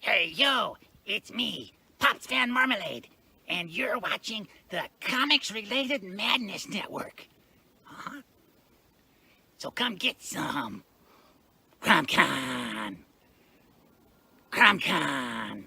Hey, yo, it's me, Pops Van Marmalade, and you're watching the Comics-Related Madness Network. Huh? So come get some. CromCon. CromCon.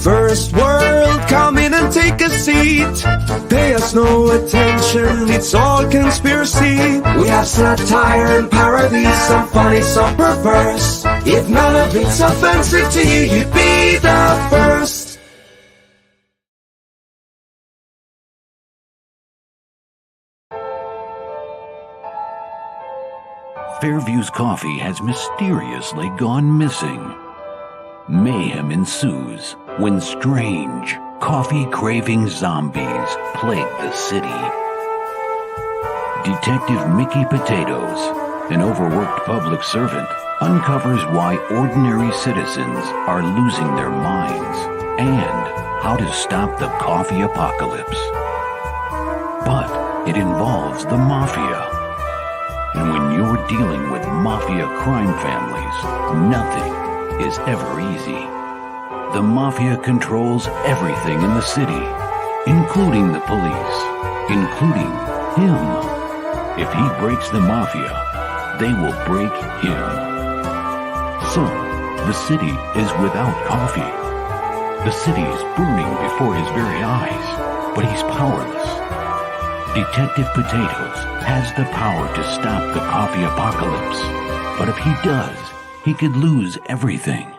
First world, come in and take a seat. Pay us no attention, it's all conspiracy. We have satire and parody, some funny, some perverse. If none of it's offensive to you, you'd be the first. Fairview's coffee has mysteriously gone missing. Mayhem ensues when strange, coffee-craving zombies plague the city. Detective Mickey Potatoes, an overworked public servant, uncovers why ordinary citizens are losing their minds and how to stop the coffee apocalypse. But it involves the mafia. And when you're dealing with mafia crime families, nothing is ever easy. The mafia controls everything in the city, including the police, including him. If he breaks the mafia, they will break him. So, the city is without coffee. The city is burning before his very eyes, but he's powerless. Detective Potatoes has the power to stop the coffee apocalypse, but if he does, he could lose everything.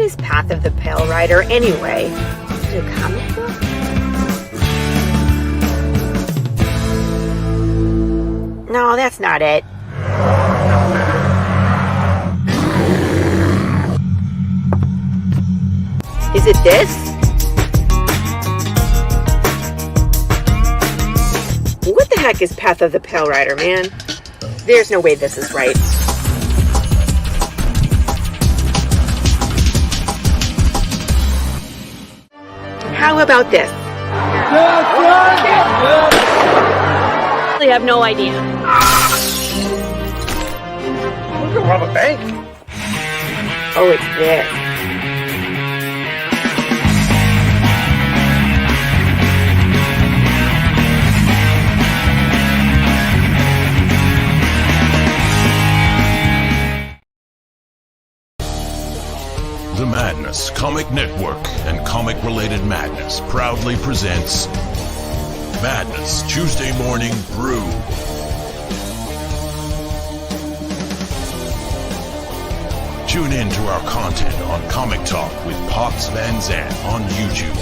is Path of the Pale Rider anyway? Is it a comic book? No, that's not it. Is it this? What the heck is Path of the Pale Rider, man? There's no way this is right. How about this? I have no idea. We can rob a bank. Oh, it's this. The Madness Comic Network and Comic-Related Madness proudly presents Madness Tuesday Morning Brew. Tune in to our content on Comic Talk with Pops Van Zant on YouTube.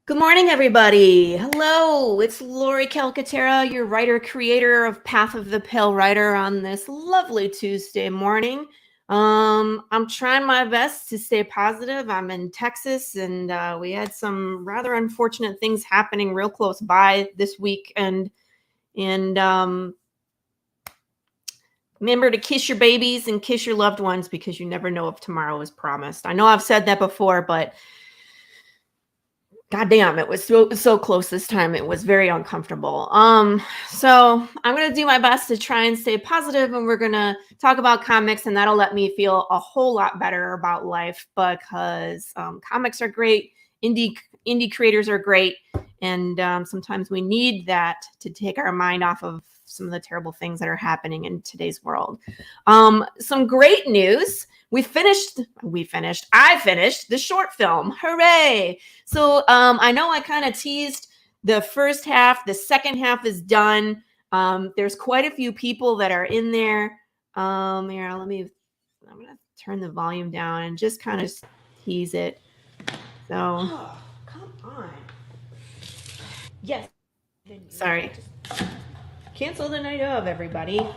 Good morning, everybody. Hello, it's Laurie Calcaterra, your writer-creator of Path of the Pale Rider on this lovely Tuesday morning. I'm trying my best to stay positive. I'm in Texas, and we had some rather unfortunate things happening real close by this week. And remember to kiss your babies and kiss your loved ones, because you never know if tomorrow is promised. I know I've said that before, but God damn, it was so close this time. It was very uncomfortable. So I'm going to do my best to try and stay positive, and we're going to talk about comics, and that'll let me feel a whole lot better about life, because comics are great. Indie creators are great. And sometimes we need that to take our mind off of some of the terrible things that are happening in today's world. Some great news. I finished the short film. Hooray. So I know I kind of teased the first half. The second half is done. There's quite a few people that are in there. Here, I'm going to turn the volume down and just kind of tease it. So, oh, come on. Yes. Sorry. Cancel the night of, everybody.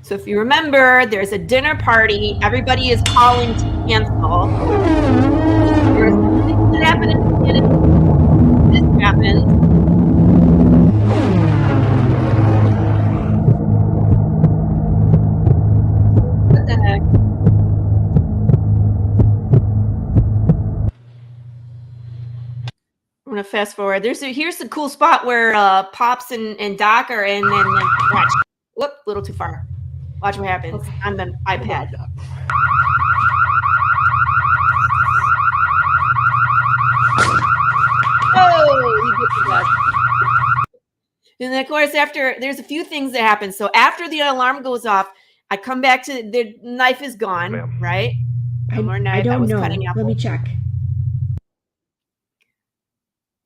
So if you remember, there's a dinner party. Everybody is calling to cancel. There's something that happened at the beginning. This happened. What the heck? I'm gonna fast forward. Here's the cool spot where Pops and Doc are in, and then watch. Whoop, a little too far. Watch what happens on the iPad. Oh, he gets the duck. And then, of course, there's a few things that happen. So after the alarm goes off, I come back to the knife is gone, right? I don't know. Let me check.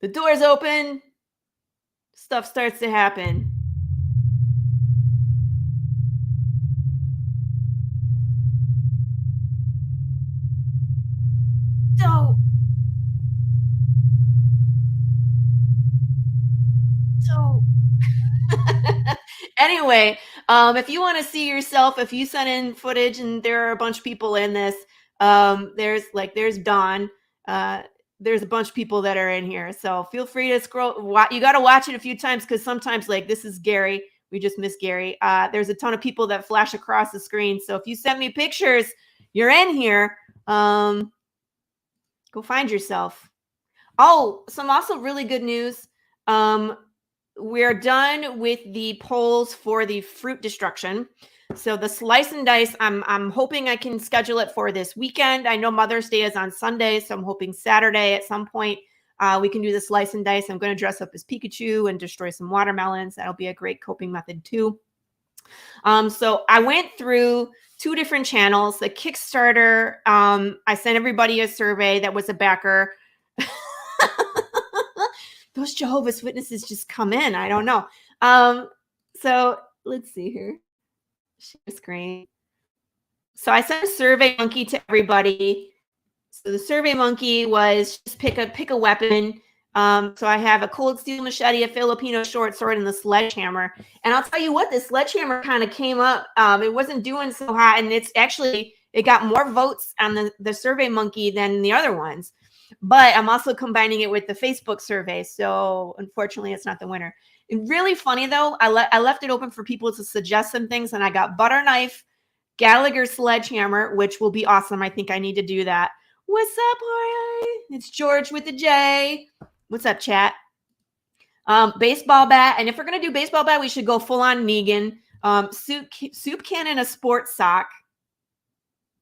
The door's open. Stuff starts to happen. So anyway, if you want to see yourself, if you send in footage and there are a bunch of people in this, there's Dawn. There's a bunch of people that are in here. So feel free to scroll. You got to watch it a few times, because sometimes, like, this is Gary. We just missed Gary. There's a ton of people that flash across the screen. So if you send me pictures, you're in here. Go find yourself. Oh, some also really good news. We're done with the polls for the fruit destruction. So the slice and dice, I'm hoping I can schedule it for this weekend. I know Mother's Day is on Sunday, so I'm hoping Saturday at some point we can do the slice and dice. I'm going to dress up as Pikachu and destroy some watermelons. That'll be a great coping method too. So I went through 2 different channels. The Kickstarter, I sent everybody a survey that was a backer. those Jehovah's Witnesses just come in. I don't know. So let's see here. Share screen. So I sent a Survey Monkey to everybody. So the Survey Monkey was just pick a weapon. So I have a cold steel machete, a Filipino short sword, and the sledgehammer. And I'll tell you what, the sledgehammer kind of came up. It wasn't doing so hot, and it got more votes on the Survey Monkey than the other ones. But I'm also combining it with the Facebook survey. So unfortunately, it's not the winner. And really funny, though, I left it open for people to suggest some things. And I got Butter Knife, Gallagher Sledgehammer, which will be awesome. I think I need to do that. What's up, Jorge? It's George with the J. What's up, chat? Baseball bat. And if we're going to do baseball bat, we should go full on Negan. Soup can and a sports sock.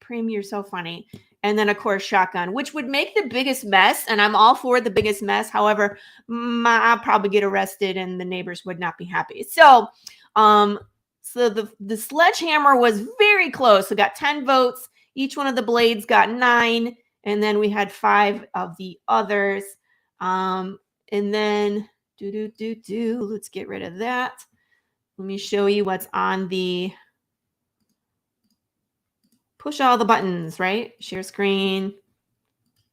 Prim, you're so funny. And then, of course, shotgun, which would make the biggest mess. And I'm all for the biggest mess. However, I'll probably get arrested and the neighbors would not be happy. So the sledgehammer was very close. We got 10 votes. Each one of the blades got 9. And then we had 5 of the others. And then, let's get rid of that. Let me show you what's on the... Push all the buttons, right? Share screen.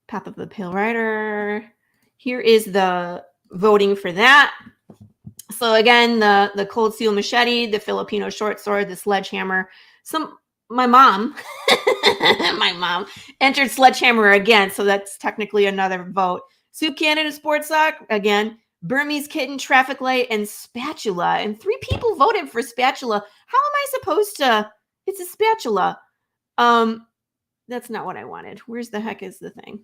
Path of the Pale Rider. Here is the voting for that. So again, the cold steel machete, the Filipino short sword, the sledgehammer. My mom entered sledgehammer again, so that's technically another vote. Soup can and a sports sock, again. Burmese kitten, traffic light, and spatula. And 3 people voted for spatula. How am I supposed to? It's a spatula. That's not what I wanted. Where's the heck is the thing?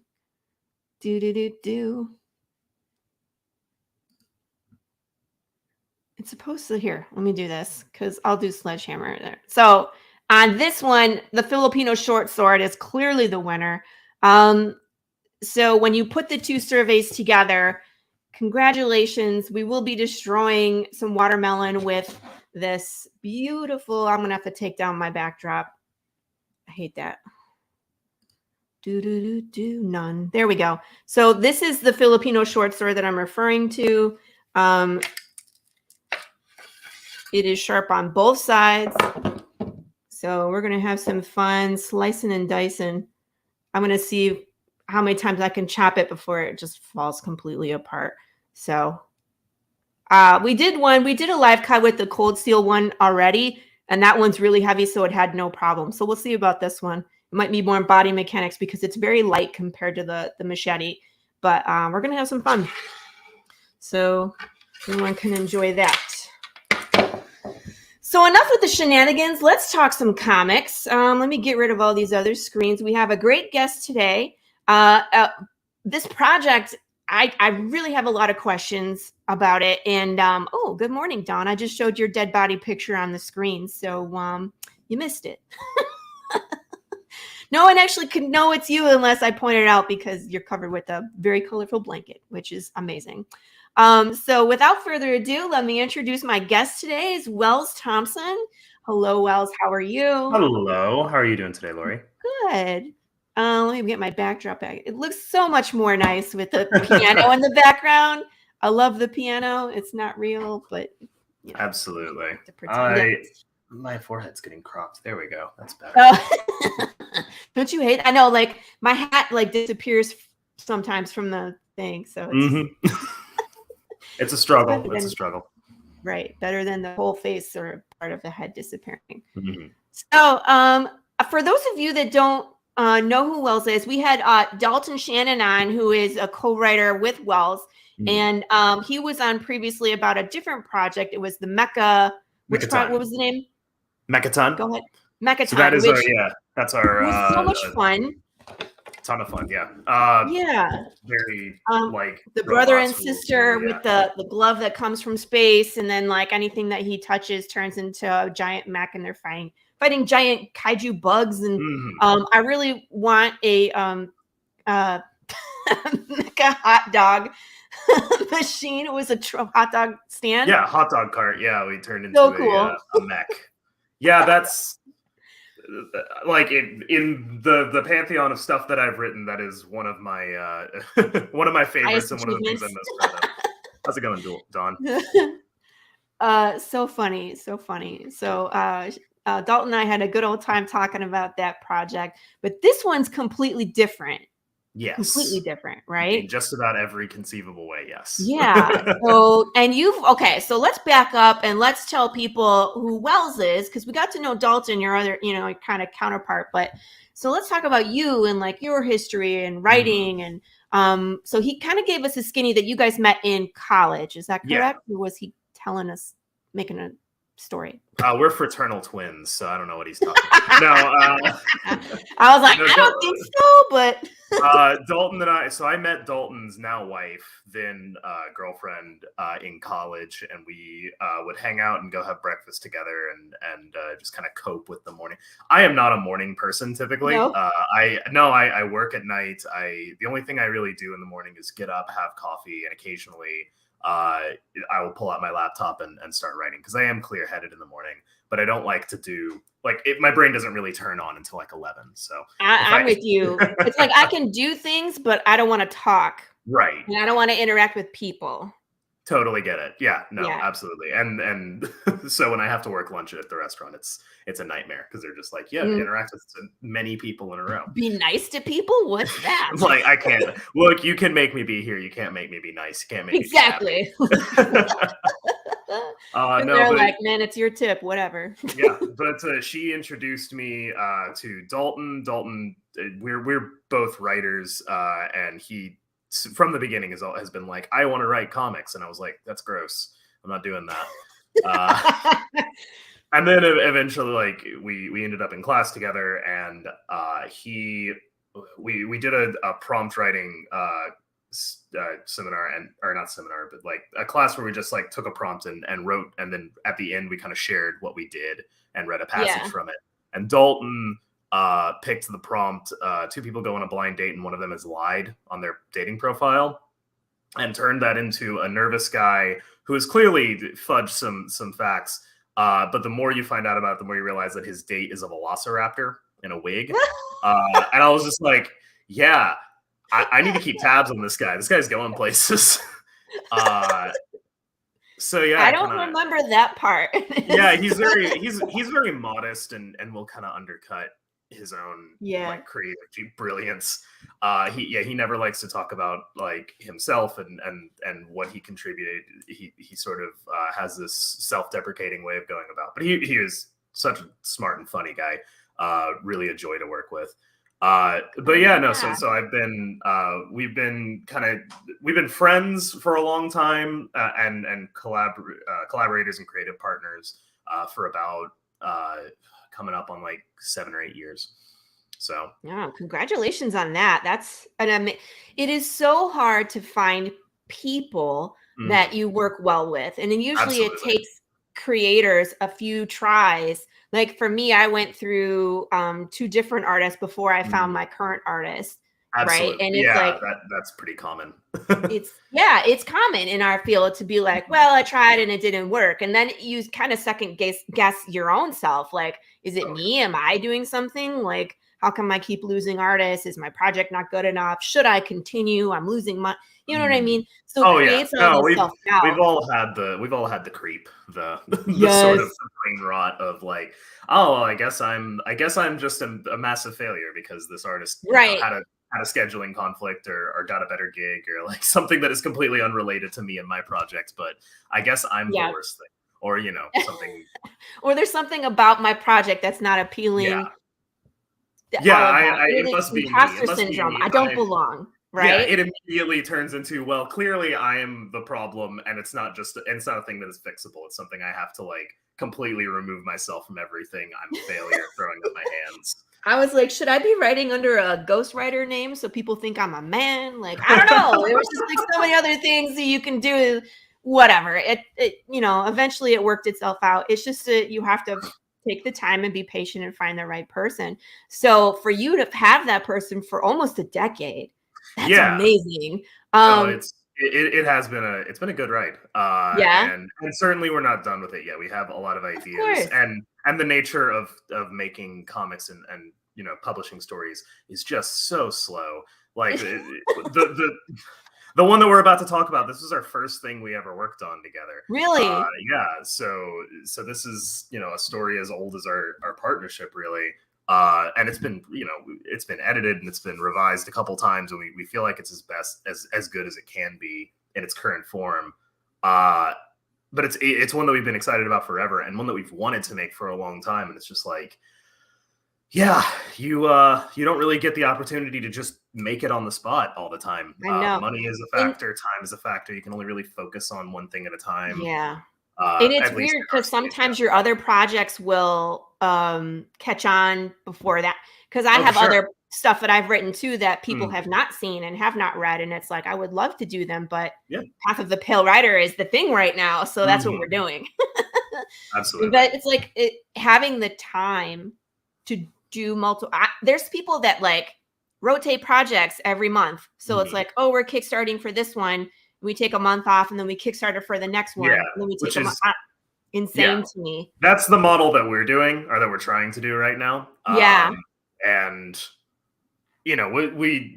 It's supposed to, here, let me do this because I'll do sledgehammer there. So on this one, the Filipino short sword is clearly the winner. So when you put the 2 surveys together, congratulations. We will be destroying some watermelon with this beautiful, I'm going to have to take down my backdrop. I hate that. None. There we go. So this is the Filipino short sword that I'm referring to. It is sharp on both sides. So we're going to have some fun slicing and dicing. I'm going to see how many times I can chop it before it just falls completely apart. So we did a live cut with the cold steel one already. And that one's really heavy, so it had no problem. So we'll see about this one. It might be more body mechanics because it's very light compared to the machete. But we're going to have some fun. So everyone can enjoy that. So enough with the shenanigans. Let's talk some comics. Let me get rid of all these other screens. We have a great guest today. This project, I really have a lot of questions about it. And, oh, good morning, Dawn. I just showed your dead body picture on the screen. So you missed it. No one actually could know it's you unless I point it out because you're covered with a very colorful blanket, which is amazing. So without further ado, let me introduce my guest today is Well Thompson. Hello, Wells. How are you? Hello. How are you doing today, Laurie? Good. Let me get my backdrop back. It looks so much more nice with the piano in the background. I love the piano. It's not real, but you know, absolutely. My forehead's getting cropped. There we go. That's better. Oh. Don't you hate? I know, like my hat like disappears sometimes from the thing, so it's, it's a struggle. It's a struggle. Right, better than the whole face or part of the head disappearing. Mm-hmm. So, for those of you that don't know who Wells is, we had Dalton Shannon on, who is a co-writer with Wells, and he was on previously about a different project. It was the Mecha. What was the name? Mechaton. Go ahead. Mechaton. So that is that's our. It was so much fun. Ton of fun, yeah. Yeah. Very like the brother and sister with the glove that comes from space, and then like anything that he touches turns into a giant mech, and they're fighting giant kaiju bugs. And I really want a mecha hot dog machine. It was a hot dog stand. Yeah, hot dog cart. Yeah, we turned into a mech. Yeah, that's like in the pantheon of stuff that I've written, that is one of my favorites and one of the things I'm most proud of. How's it going, Dawn? So funny. So, Dalton and I had a good old time talking about that project, but this one's completely different. Yes. Completely different, right? In just about every conceivable way, yes. Yeah. So let's back up and let's tell people who Wells is, because we got to know Dalton, your other, kind of counterpart. But so let's talk about you and like your history and writing. And so he kind of gave us a skinny that you guys met in college. Is that correct? Yeah. Or was he telling us, making a story? We're fraternal twins, so I don't know what he's talking about. No, I was like, I don't think so, but Dalton and I met Dalton's now wife, then girlfriend in college, and we would hang out and go have breakfast together and just kind of cope with the morning. I am not a morning person typically. No? I work at night. The only thing I really do in the morning is get up, have coffee, and occasionally I will pull out my laptop and start writing, because I am clear-headed in the morning, but I don't like to do my brain doesn't really turn on until like 11. So I'm with you. It's like I can do things, but I don't want to talk. Right. And I don't want to interact with people. Totally get it. Yeah, no, Yeah. absolutely. And so when I have to work lunch at the restaurant, it's a nightmare, because they're just like, interact with many people in a row. Be nice to people? What's that? Like, I can't. Look, you can make me be here. You can't make me be nice. You can't make exactly. me be happy. They're like, man, it's your tip, whatever. Yeah, but she introduced me to Dalton. Dalton, we're both writers, and he, from the beginning, has been like, I want to write comics, and I was like, that's gross. I'm not doing that. And then eventually, like, we ended up in class together, and we did a prompt writing seminar, or not seminar, but like a class where we just like took a prompt and wrote, and then at the end we kind of shared what we did and read a passage from it. And Dalton picked the prompt, 2 people go on a blind date and one of them has lied on their dating profile, and turned that into a nervous guy who has clearly fudged some facts. But the more you find out about it, the more you realize that his date is a velociraptor in a wig. And I was just like, yeah, I need to keep tabs on this guy. This guy's going places. So yeah, I don't remember that part. Yeah, he's very modest and will kind of undercut his own like creative brilliance. He never likes to talk about like himself and what he contributed. He sort of has this self-deprecating way of going about, but he is such a smart and funny guy. Really a joy to work with. But yeah, no, so I've been we've been friends for a long time, and collaborators and creative partners for about coming up on like 7 or 8 years. So yeah, congratulations on that. That's it is so hard to find people that you work well with, and then usually it takes creators a few tries. Like for me, I went through 2 different artists before I found my current artist. Absolutely. Right. And it's like that's pretty common. it's common in our field to be like, well, I tried and it didn't work. And then you kind of second guess your own self. Like, is it me? Am I doing something? Like, how come I keep losing artists? Is my project not good enough? Should I continue? I'm losing my, you know what I mean? So we've all had the creep, the sort of brain rot of like, I guess I'm just a massive failure because this artist had a scheduling conflict or got a better gig or like something that is completely unrelated to me and my project, but I guess I'm the worst thing, or something, or there's something about my project that's not appealing. It must be imposter syndrome. I don't belong. Right. Yeah, it immediately turns into, well, clearly I am the problem, and it's not a thing that is fixable. It's something I have to like completely remove myself from everything. I'm a failure throwing up my hands. I was like, should I be writing under a ghostwriter name so people think I'm a man? Like, I don't know. There was just like so many other things that you can do. Whatever. It eventually it worked itself out. It's just that you have to take the time and be patient and find the right person. So for you to have that person for almost a decade, that's amazing. It has been a good ride. And certainly we're not done with it yet. We have a lot of ideas, and the nature of making comics and publishing stories is just so slow. Like The one that we're about to talk about, this was our first thing we ever worked on together. Really? Yeah. So this is, a story as old as our partnership, really. And it's been, it's been edited and it's been revised a couple times, and we feel like it's as good as it can be in its current form. But it's one that we've been excited about forever, and one that we've wanted to make for a long time. And it's just like, yeah, you don't really get the opportunity to just make it on the spot all the time. I know. Money is a factor, time is a factor. You can only really focus on one thing at a time. Yeah. And it's weird because sometimes your other projects will catch on before that. Because I have other stuff that I've written too that people have not seen and have not read. And it's like, I would love to do them, but Path of the Pale Rider is the thing right now. So that's what we're doing. Absolutely. But it's like having the time to do multiple. There's people that like rotate projects every month. So it's like, oh, we're kickstarting for this one. We take a month off and then we kickstarter for the next one. Yeah, and then we take a month off. Insane to me. That's the model that we're doing, or that we're trying to do right now. And we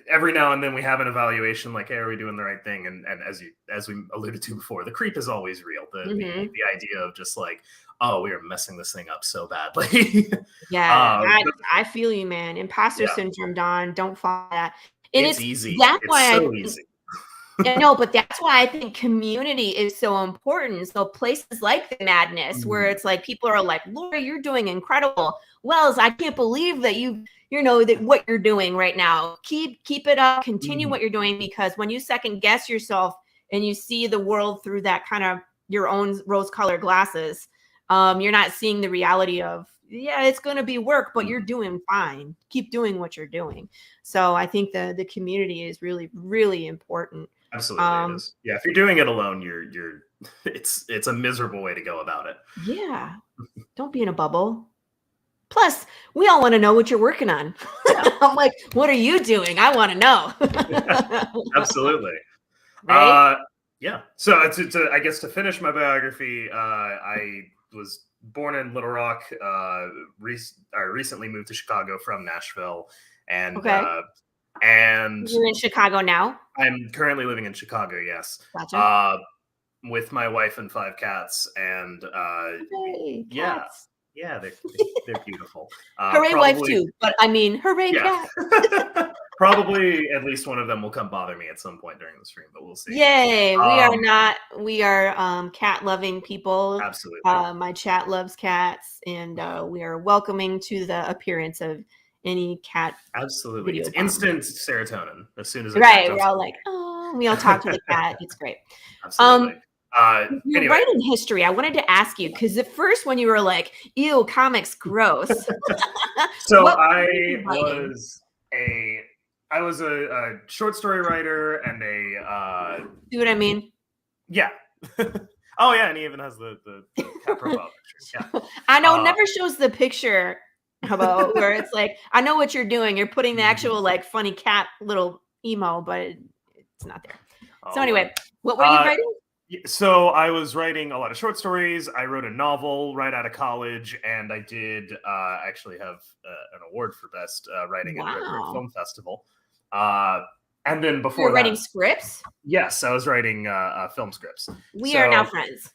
every now and then we have an evaluation like, hey, are we doing the right thing? And as we alluded to before, the creep is always real. The idea of just like, oh, we are messing this thing up so badly. I feel you, man. Imposter syndrome, Don. Don't follow that. And it's easy. That's why so easy. I know, but that's why I think community is so important. So places like the Madness, where it's like people are like, Laurie, you're doing incredible. Wells, I can't believe that that what you're doing right now. Keep it up. Continue what you're doing, because when you second guess yourself and you see the world through that kind of your own rose-colored glasses, you're not seeing the reality of, it's going to be work, but you're doing fine. Keep doing what you're doing. So I think the community is really, really important. Absolutely, it is. Yeah, if you're doing it alone, it's a miserable way to go about it. Yeah, don't be in a bubble. Plus, we all want to know what you're working on. I'm like, what are you doing? I want to know. Absolutely. Right? Yeah. So I guess to finish my biography, I was born in Little Rock. I recently moved to Chicago from Nashville, and and you're in Chicago now? I'm currently living in Chicago. Yes. Gotcha. With my wife and 5 cats, and cats. Yeah, they're beautiful. Hooray, wife too! But I mean, hooray, cat. Probably at least one of them will come bother me at some point during the stream, but we'll see. Yay! We are cat loving people. Absolutely. My chat loves cats, and we are welcoming to the appearance of any cat. Absolutely, it's instant serotonin as soon as we're all like, oh, we all talk to the cat. It's great. Absolutely. You're writing history. I wanted to ask you, because at first when you were like, ew, comics gross. So I was a short story writer and a see what I mean? Yeah. Oh yeah, and he even has the cat profile picture. Yeah. I know it never shows the picture about where it's like, I know what you're doing. You're putting the actual like funny cat little emo, but it's not there. So anyway, what were you writing? So I was writing a lot of short stories. I wrote a novel right out of college, and I did actually have an award for best writing at the Red Bird Film Festival. And then before you were writing scripts? Yes, I was writing film scripts. We are now friends.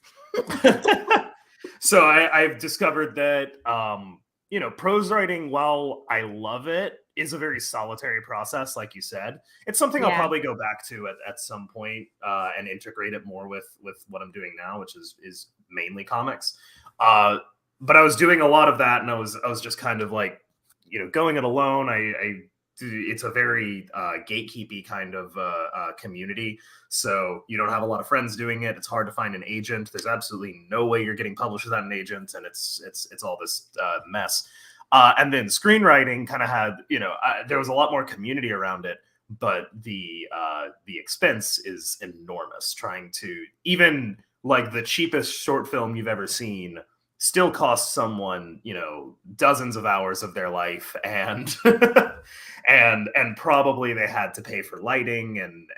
So I've discovered that prose writing, while I love it, is a very solitary process, like you said. It's something I'll probably go back to at some point and integrate it more with what I'm doing now, which is mainly comics. But I was doing a lot of that, and I was just kind of like, going it alone. It's a very gatekeepy kind of community. So you don't have a lot of friends doing it. It's hard to find an agent. There's absolutely no way you're getting published without an agent, and it's all this mess. And then screenwriting kind of had, there was a lot more community around it, but the expense is enormous. Trying to, even like the cheapest short film you've ever seen still costs someone, dozens of hours of their life, and and probably they had to pay for lighting and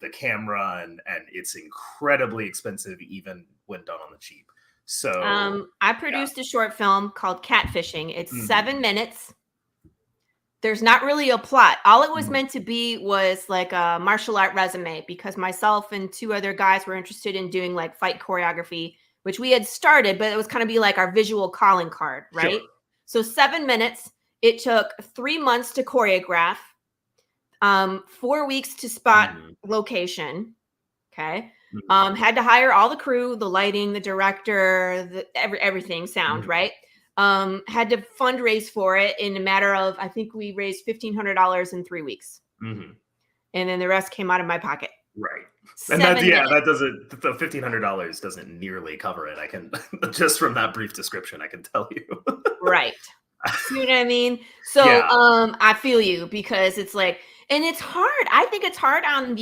the camera, and it's incredibly expensive even when done on the cheap. So I produced a short film called Catfishing. It's 7 minutes. There's not really a plot. All it was meant to be was like a martial art resume, because myself and 2 other guys were interested in doing like fight choreography, which we had started, but it was kind of be like our visual calling card, right? Sure. So 7 minutes. It took 3 months to choreograph, 4 weeks to spot location. Okay. Had to hire all the crew, the lighting, the director, everything, sound, right? Had to fundraise for it in a matter of, I think we raised $1,500 in 3 weeks. And then the rest came out of my pocket. Right. And that doesn't, the $1,500 doesn't nearly cover it. I can, just from that brief description, I can tell you. Right. You know what I mean? So, I feel you, because it's like, and it's hard. I think it's hard on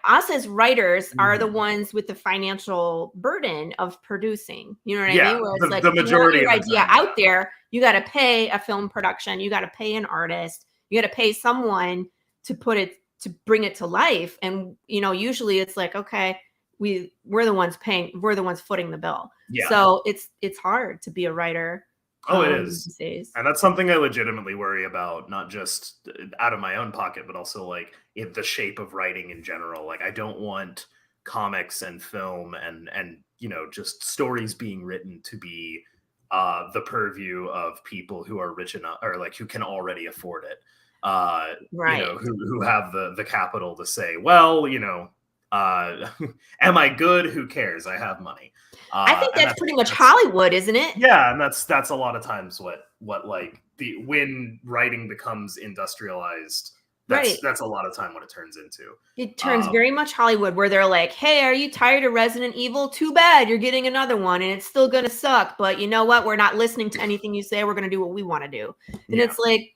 us as writers are the ones with the financial burden of producing. You know what I mean? Where it's like, the majority of your idea out there, you got to pay a film production, you got to pay an artist, you got to pay someone to bring it to life. And, you know, usually it's like, okay, we're the ones paying, we're the ones footing the bill. Yeah. So it's hard to be a writer. Oh, it is. And that's something I legitimately worry about, not just out of my own pocket, but also like in the shape of writing in general. Like, I don't want comics and film and you know, just stories being written to be the purview of people who are rich enough, or like who can already afford it. Right. You know, who have the capital to say, well, you know, am I good? Who cares? I have money. I think that's pretty much Hollywood, isn't it? Yeah, and that's a lot of times what like when writing becomes industrialized. That's a lot of time what it turns into. It turns very much Hollywood, where they're like, "Hey, are you tired of Resident Evil? Too bad, you're getting another one, and it's still gonna suck. But you know what? We're not listening to anything you say. We're gonna do what we want to do." And it's like,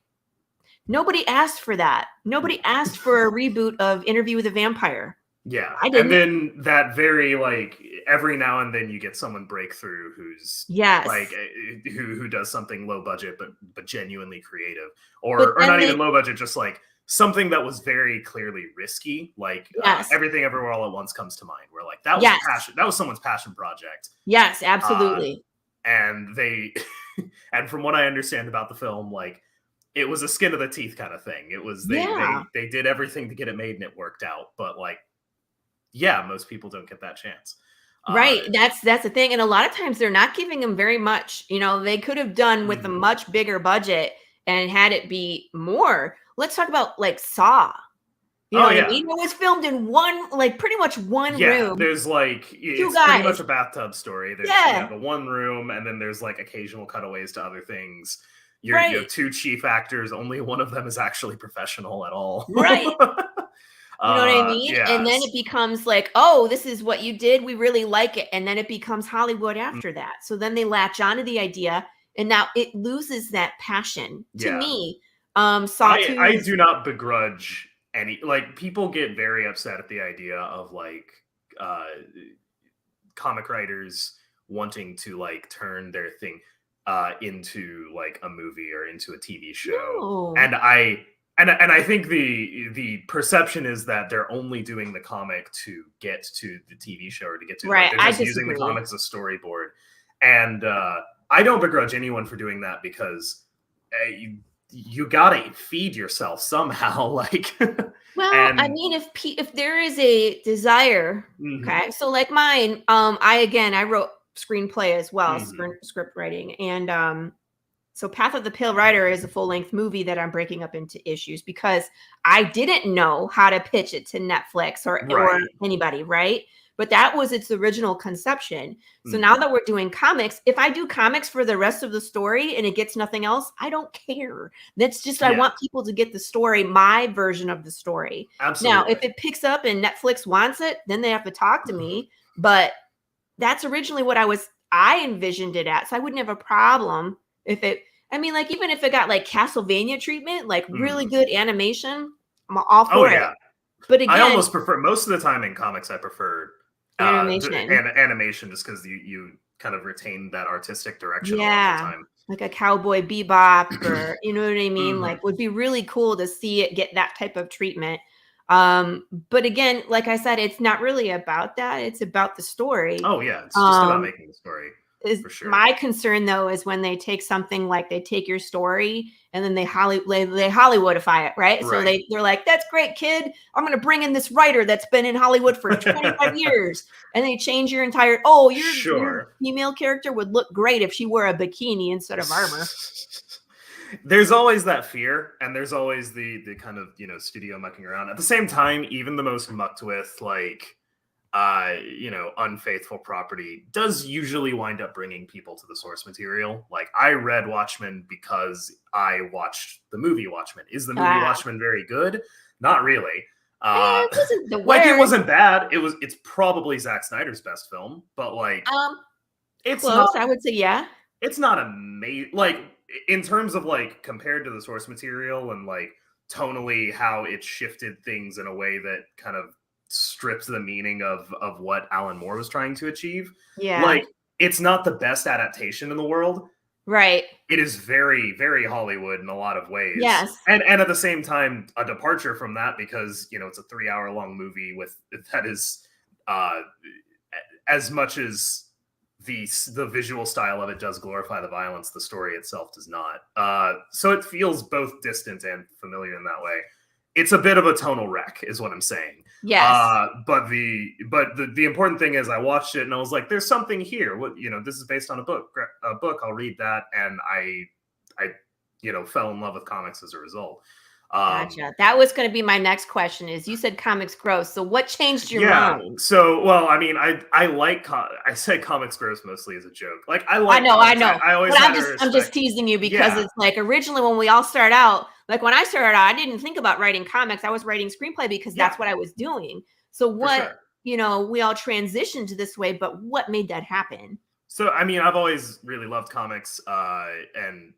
nobody asked for that. Nobody asked for a reboot of Interview with a Vampire. Yeah, and then that very like every now and then you get someone breakthrough who's like who does something low budget but genuinely creative, or not even low budget, just like something that was very clearly risky, like Everything Everywhere All at Once comes to mind, where like that was passion, that was someone's passion project. Yes, absolutely. And they and from what I understand about the film, like it was a skin of the teeth kind of thing. It was they did everything to get it made and it worked out, but like most people don't get that chance. Right. That's the thing. And a lot of times they're not giving them very much. You know, they could have done with a much bigger budget and had it be more. Let's talk about like Saw. You know what I mean? It was filmed in pretty much one room. There's like, it's pretty much a bathtub story. There's the one room, and then there's like occasional cutaways to other things. You have 2 chief actors. Only one of them is actually professional at all. Right. You know what I mean? Yes. And then it becomes like, oh, this is what you did. We really like it. And then it becomes Hollywood after that. So then they latch onto the idea, and now it loses that passion. To me, I do not begrudge any, like, people get very upset at the idea of like comic writers wanting to like turn their thing into like a movie or into a TV show. No. And I think the perception is that they're only doing the comic to get to the TV show, or to get to they're just using the comic as a storyboard. And I don't begrudge anyone for doing that, because you gotta feed yourself somehow. Like, well, I mean, if there is a desire, okay, so like mine, I wrote screenplay as well, script writing, and so Path of the Pale Rider is a full-length movie that I'm breaking up into issues, because I didn't know how to pitch it to Netflix or anybody, right? But that was its original conception. So now that we're doing comics, if I do comics for the rest of the story and it gets nothing else, I don't care. That's just, I want people to get the story, my version of the story. Absolutely. Now, if it picks up and Netflix wants it, then they have to talk to me. But that's originally what I envisioned it at. So I wouldn't have a problem if it, like, even if it got like Castlevania treatment, like really good animation, I'm all for it. But again, I almost prefer, most of the time in comics, I prefer animation, just because you kind of retain that artistic direction all the time. Like a Cowboy Bebop, or you know what I mean? Like, would be really cool to see it get that type of treatment. But again, like I said, it's not really about that. It's about the story. Oh yeah, it's just about making the story. is for sure. My concern though is when they take something like they take your story and then they Hollywoodify it, right? So they're like, that's great, kid. I'm going to bring in this writer that's been in Hollywood for 25 years. And they change your entire, your female character would look great if she wore a bikini instead of armor. There's always that fear, and there's always the kind of, studio mucking around. At the same time, even the most mucked with, like, unfaithful property does usually wind up bringing people to the source material. Like, I read Watchmen because I watched the movie Watchmen. Is the movie Watchmen very good? Not really. It wasn't bad. It's probably Zack Snyder's best film, but like, it's close. I would say, yeah. It's not amazing. Like, in terms of like compared to the source material and like tonally how it shifted things in a way that kind of strips the meaning of what Alan Moore was trying to achieve. Yeah. Like, it's not the best adaptation in the world. Right. It is very, very Hollywood in a lot of ways. Yes. And at the same time, a departure from that because, it's a 3-hour long movie that is as much as the visual style of it does glorify the violence, the story itself does not. So it feels both distant and familiar in that way. It's a bit of a tonal wreck, is what I'm saying. Yes. But the important thing is I watched it and I was like, there's something here. What, this is based on a book. I'll read that. And I fell in love with comics as a result. Gotcha. That was going to be my next question is you said comics gross. So what changed your mind? So, well, I mean, I said comics gross mostly as a joke. Like, I know. I always I'm just teasing you because it's like originally when we all start out, like when I started out, I didn't think about writing comics. I was writing screenplay because that's what I was doing. So what, we all transitioned to this way, but what made that happen? So, I mean, I've always really loved comics. And,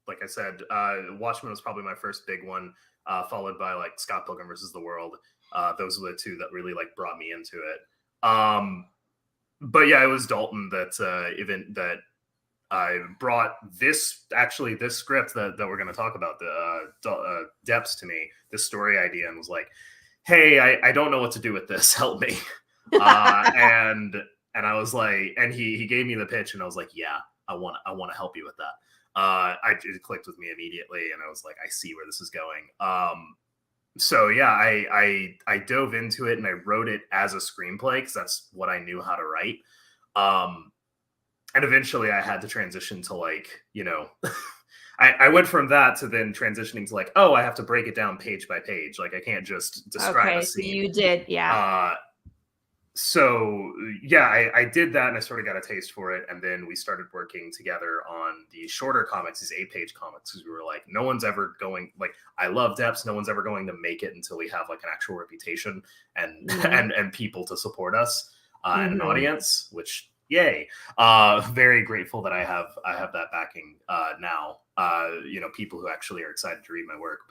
like I said, Watchmen was probably my first big one, followed by like Scott Pilgrim versus the World. Those were the two that really like brought me into it. But yeah, it was Dalton that I brought this script that we're going to talk about, the depths to me, this story idea, and was like, hey, I don't know what to do with this. Help me. And I was like, and he gave me the pitch and I was like, yeah, I want to help you with that. It clicked with me immediately and I was like, I see where this is going. So yeah, I dove into it and I wrote it as a screenplay because that's what I knew how to write. And eventually I had to transition to like, I went from that to then transitioning to like, I have to break it down page by page. Like I can't just describe a scene. So you did. Yeah. So yeah, I did that and I sort of got a taste for it. And then we started working together on the shorter comics, these 8-page comics, because we were like, no one's ever going, like, I love depths. No one's ever going to make it until we have like an actual reputation and, and people to support us and an audience, which yay. Very grateful that I have that backing now, people who actually are excited to read my work.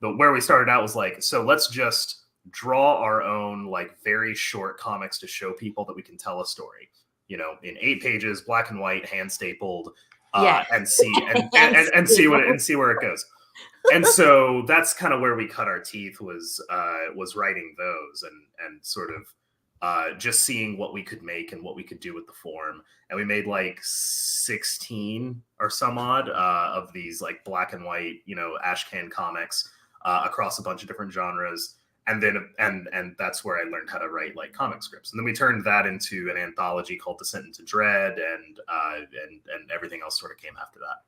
But where we started out was like, so let's just draw our own like very short comics to show people that we can tell a story, in 8 pages, black and white, hand stapled, and see and see where it goes. And so that's kind of where we cut our teeth was writing those and sort of just seeing what we could make and what we could do with the form. And we made like 16 or some odd of these like black and white, ashcan comics across a bunch of different genres. And then, and that's where I learned how to write like comic scripts. And then we turned that into an anthology called Descent into Dread, and everything else sort of came after that.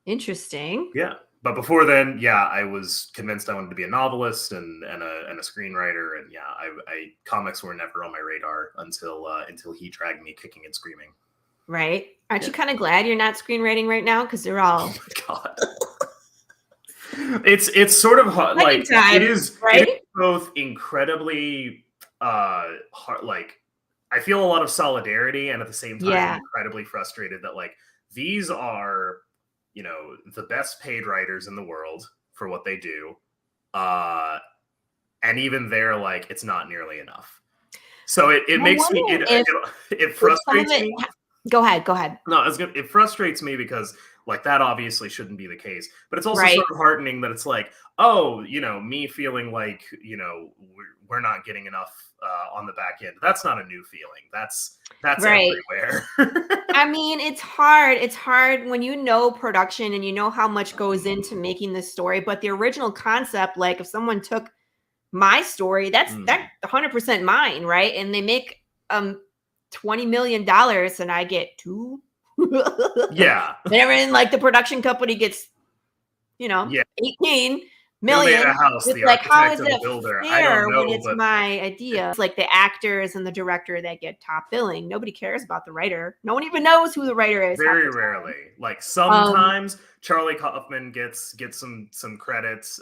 Interesting. Yeah, but before then, I was convinced I wanted to be a novelist and a screenwriter, and I comics were never on my radar until he dragged me kicking and screaming. Right? Aren't you kind of glad you're not screenwriting right now? Because they're all. Oh my god. It's sort of hard, like time, it is, right? It is both incredibly hard, like I feel a lot of solidarity and at the same time incredibly frustrated that like these are the best paid writers in the world for what they do, and even they're like it's not nearly enough. So it makes me it frustrates me. Go ahead. No, it frustrates me because Like that obviously shouldn't be the case. But it's also Right. sort of heartening that it's like, oh, you know, me feeling like, you know, we're not getting enough on the back end. That's not a new feeling. That's Right. everywhere. I mean, it's hard. It's hard when you know production and you know how much goes into making this story. But the original concept, like if someone took my story, that's 100% mine, right? And they make $20 million and I get 2. Yeah. And everything, like the production company gets, you know, 18 million. A house, it's the like, how is architect and it the builder. fair I don't know, when it's but my idea? It's like the actors and the director that get top billing. Nobody cares about the writer. No one even knows who the writer is. very rarely. Like sometimes Charlie Kaufman gets some credits.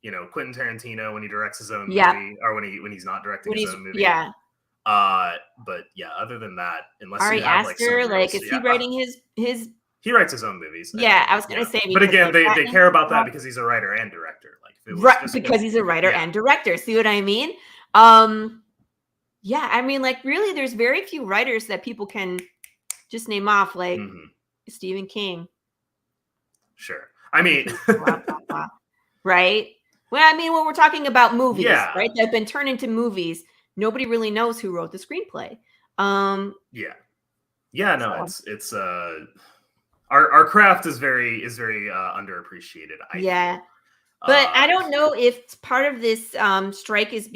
You know, Quentin Tarantino when he directs his own movie, or when he's not directing his own movie. Yeah. But yeah, other than that, unless Ari you have Aster, like, is he writing his? He writes his own movies. Yeah, I was gonna say. But again, like, they care about that because he's a writer and director. Like, if it was right, just because he's a writer and director. See what I mean? Yeah, I mean, like, really, there's very few writers that people can just name off, like Stephen King. Sure. I mean, right? Well, I mean, when we're talking about movies, right, that have been turned into movies, nobody really knows who wrote the screenplay. No, it's our craft is very underappreciated. I feel. But I don't know if part of this strike is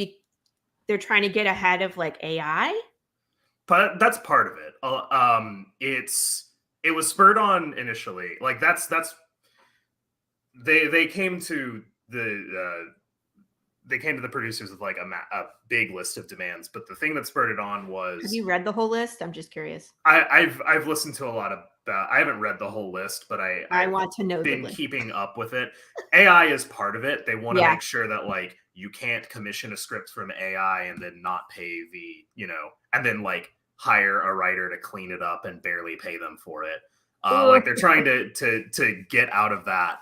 they're trying to get ahead of like AI. But that's part of it. It was spurred on initially. Like that's they came to the producers with like a big list of demands. But the thing that spurred it on was. Have you read the whole list? I'm just curious. I've listened to a lot of. I haven't read the whole list, but I want to know. Been keeping up with it. AI is part of it. They want to make sure that like you can't commission a script from AI and then not pay and then like hire a writer to clean it up and barely pay them for it. Like they're trying to get out of that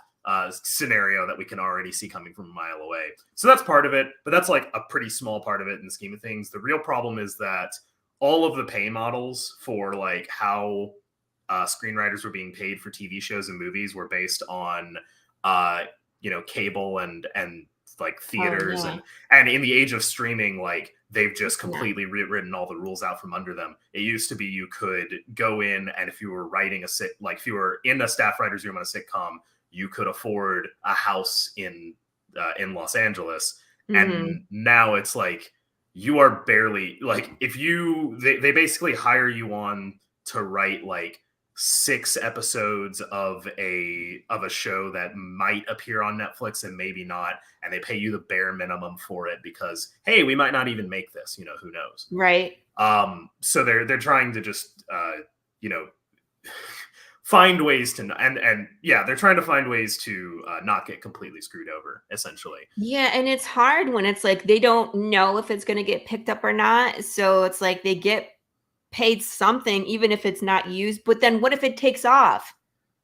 scenario that we can already see coming from a mile away. So that's part of it, but that's like a pretty small part of it in the scheme of things. The real problem is that all of the pay models for like how screenwriters were being paid for TV shows and movies were based on cable and like theaters and in the age of streaming, like they've just completely rewritten all the rules out from under them. It used to be you could go in and if you were writing if you were in a staff writer's room on a sitcom, you could afford a house in Los Angeles. And now it's like you are barely like if they basically hire you on to write like 6 episodes of a show that might appear on Netflix and maybe not, and they pay you the bare minimum for it because hey, we might not even make this, who knows, right? So they're trying to just find ways to they're trying to find ways to not get completely screwed over, essentially. Yeah, and it's hard when it's like they don't know if it's going to get picked up or not, so it's like they get paid something even if it's not used, but then what if it takes off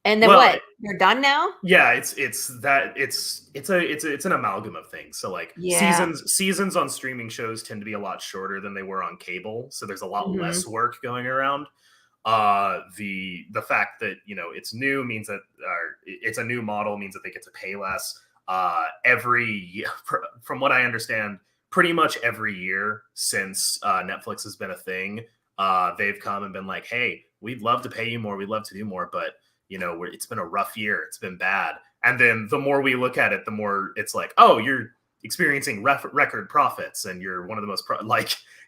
and then what, they're done now? It's an amalgam of things. So like seasons on streaming shows tend to be a lot shorter than they were on cable, so there's a lot less work going around. The fact that it's new means that it's a new model means that they get to pay less from what I understand, pretty much every year since Netflix has been a thing. They've come and been like, hey, we'd love to pay you more. We'd love to do more. But, it's been a rough year. It's been bad. And then the more we look at it, the more it's like, oh, you're experiencing record profits. And you're one of the most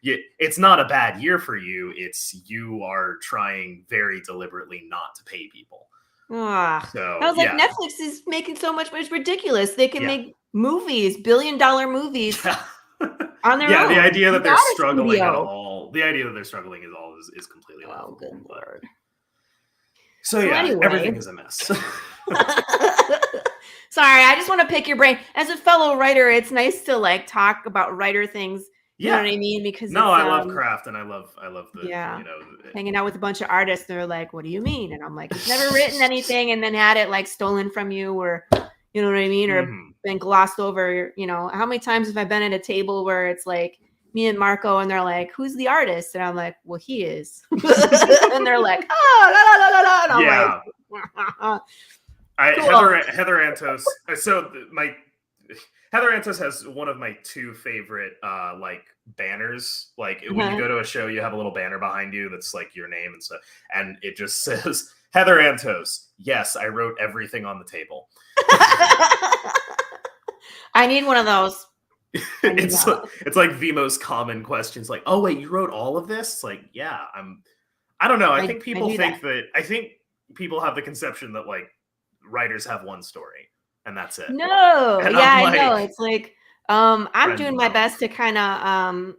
it's not a bad year for you. It's you are trying very deliberately not to pay people. So, I was like, Netflix is making so much. It's ridiculous. They can make movies, billion-dollar movies. On their own. The idea that they're struggling at all. The idea that they're struggling is completely laughable. Good lord. So anyway. Everything is a mess. Sorry, I just want to pick your brain. As a fellow writer, it's nice to like talk about writer things. You know what I mean? Because I love craft and I love the hanging out with a bunch of artists. They're like, "What do you mean?" And I'm like, "I've never written anything and then had it like stolen from you or." You know what I mean? Or been glossed over, how many times have I been at a table where it's like me and Marco and they're like, who's the artist? And I'm like, well, he is. And they're like, oh, la, la, la, la, la. And I'm like, Heather Antos. So Heather Antos has one of my two favorite like banners. Like when you go to a show, you have a little banner behind you that's like your name and stuff, and it just says Heather Antos. Yes, I wrote everything on the table. I need one of those. It's like the most common questions. Like, oh wait, you wrote all of this? It's like, yeah, I don't know. I think people think that. I think people have the conception that like writers have one story and that's it. No, and I know. It's like I'm doing my best to kind of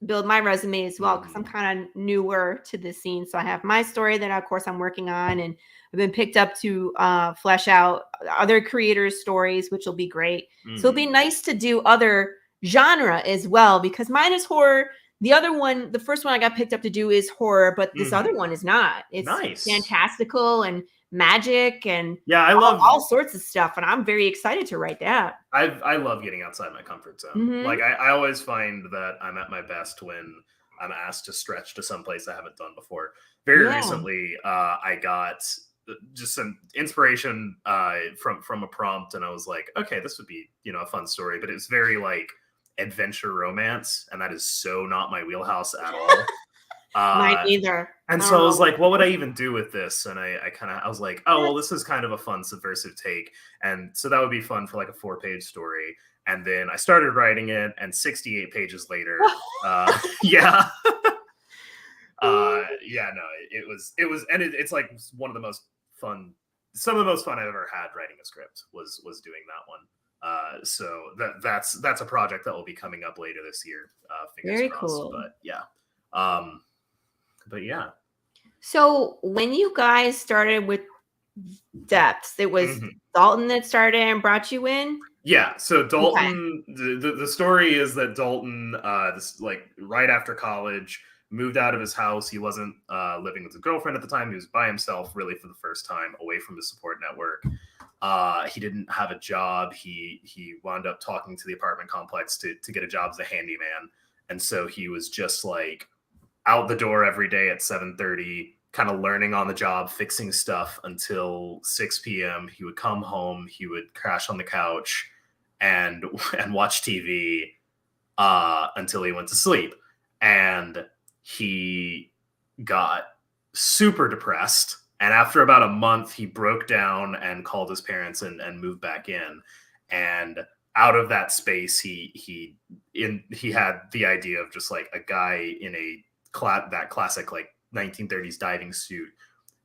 build my resume as well, because I'm kind of newer to the scene. So I have my story that of course I'm working on, and I've been picked up to flesh out other creators' stories, which will be great. So it'll be nice to do other genre as well, because mine is horror. The other one, the first one I got picked up to do is horror, but this other one is not. It's fantastical and magic and I love all sorts of stuff, and I'm very excited to write that. I love getting outside my comfort zone. Like I always find that I'm at my best when I'm asked to stretch to some place I haven't done before. Very recently, I got just some inspiration from a prompt, and I was like, okay, this would be a fun story, but it's very like adventure romance, and that is so not my wheelhouse at all. Mine either. And so I was like, what would I even do with this? And I was like, oh, well, this is kind of a fun subversive take. And so that would be fun for like a 4-page story. And then I started writing it, and 68 pages later, it's like one of the most fun, some of the most fun I've ever had writing a script was doing that one. So that's a project that will be coming up later this year. Fingers crossed. Cool. But yeah. So when you guys started with Depths, it was Dalton that started and brought you in? Yeah. So Dalton, the story is that Dalton, right after college, moved out of his house. He wasn't living with his girlfriend at the time. He was by himself, really, for the first time, away from his support network. He didn't have a job. He wound up talking to the apartment complex to get a job as a handyman. And so he was just like out the door every day at 7:30, kind of learning on the job, fixing stuff until 6 p.m. He would come home. He would crash on the couch and watch TV until he went to sleep. And he got super depressed. And after about a month, he broke down and called his parents and moved back in. And out of that space, he had the idea of just like a guy in that classic like 1930s diving suit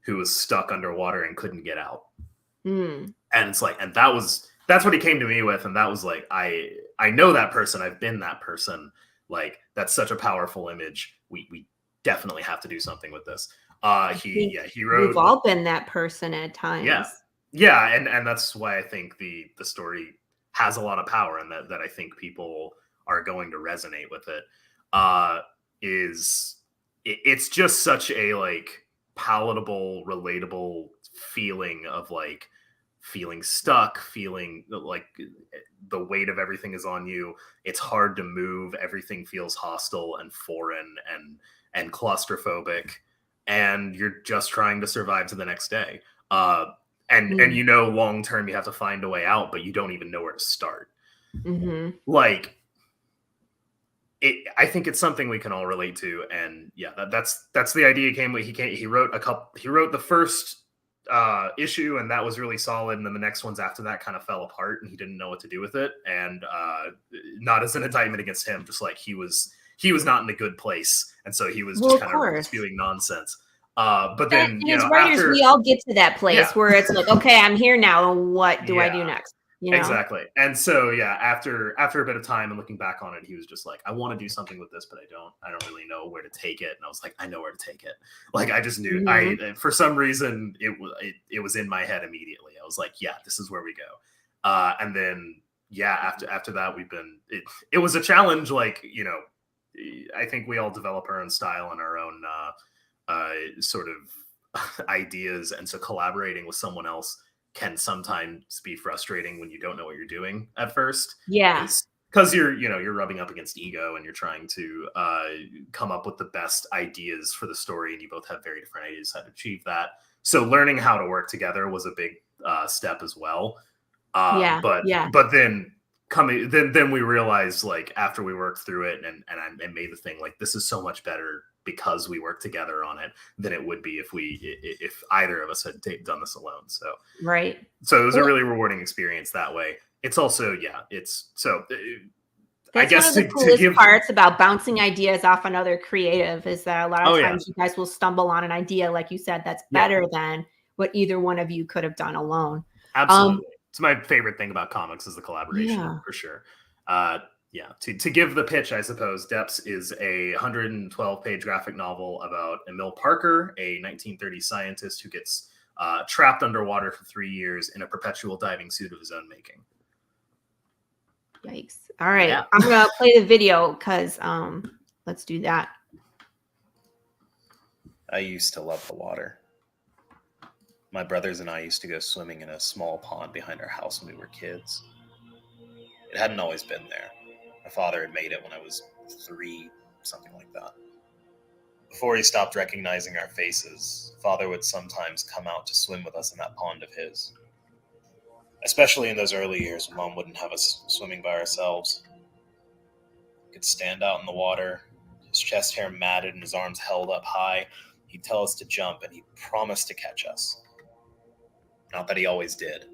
who was stuck underwater and couldn't get out. And it's like, and that's what he came to me with. And that was like, I know that person. I've been that person. Like, that's such a powerful image. We definitely have to do something with this. He wrote. We've all been that person at times. Yeah, and that's why I think the story has a lot of power, and that I think people are going to resonate with it. It's just such a like palatable, relatable feeling of like feeling stuck, feeling like the weight of everything is on you. It's hard to move. Everything feels hostile and foreign and claustrophobic, and you're just trying to survive to the next day. And long term you have to find a way out, but you don't even know where to start. Like, I think it's something we can all relate to, and that's the idea. He wrote the first issue, and that was really solid, and then the next ones after that kind of fell apart, and he didn't know what to do with it. And not as an indictment against him, just like he was not in a good place, and so he was just kind of spewing nonsense. But then, as writers, we all get to that place where it's like, okay, I'm here now. What do I do next? Exactly. And so, after a bit of time and looking back on it, he was just like, I want to do something with this, but I don't really know where to take it. And I was like, I know where to take it. Like, I just knew. For some reason, it was in my head immediately. I was like, this is where we go. And then, after that, we've been. It was a challenge. Like, I think we all develop our own style and our own sort of ideas, and so collaborating with someone else can sometimes be frustrating when you don't know what you're doing at first. Because you're rubbing up against ego, and you're trying to come up with the best ideas for the story, and you both have very different ideas how to achieve that. So learning how to work together was a big step as well. But then then we realized, like, after we worked through it and made the thing, like, this is so much better because we worked together on it than it would be if either of us had done this alone. So right. So it was a really rewarding experience that way. It's also it's so. That's I guess one of the coolest parts about bouncing ideas off another creative is that a lot of times you guys will stumble on an idea, like you said, that's better than what either one of you could have done alone. Absolutely. It's my favorite thing about comics is the collaboration, for sure. To give the pitch, I suppose, Depths is a 112-page graphic novel about Emil Parker, a 1930s scientist who gets trapped underwater for 3 years in a perpetual diving suit of his own making. Yikes. All right. Yeah. I'm going to play the video because let's do that. I used to love the water. My brothers and I used to go swimming in a small pond behind our house when we were kids. It hadn't always been there. My father had made it when I was 3, something like that. Before he stopped recognizing our faces, Father would sometimes come out to swim with us in that pond of his. Especially in those early years when Mom wouldn't have us swimming by ourselves. He could stand out in the water, his chest hair matted and his arms held up high. He'd tell us to jump and he'd promise to catch us. Not that he always did.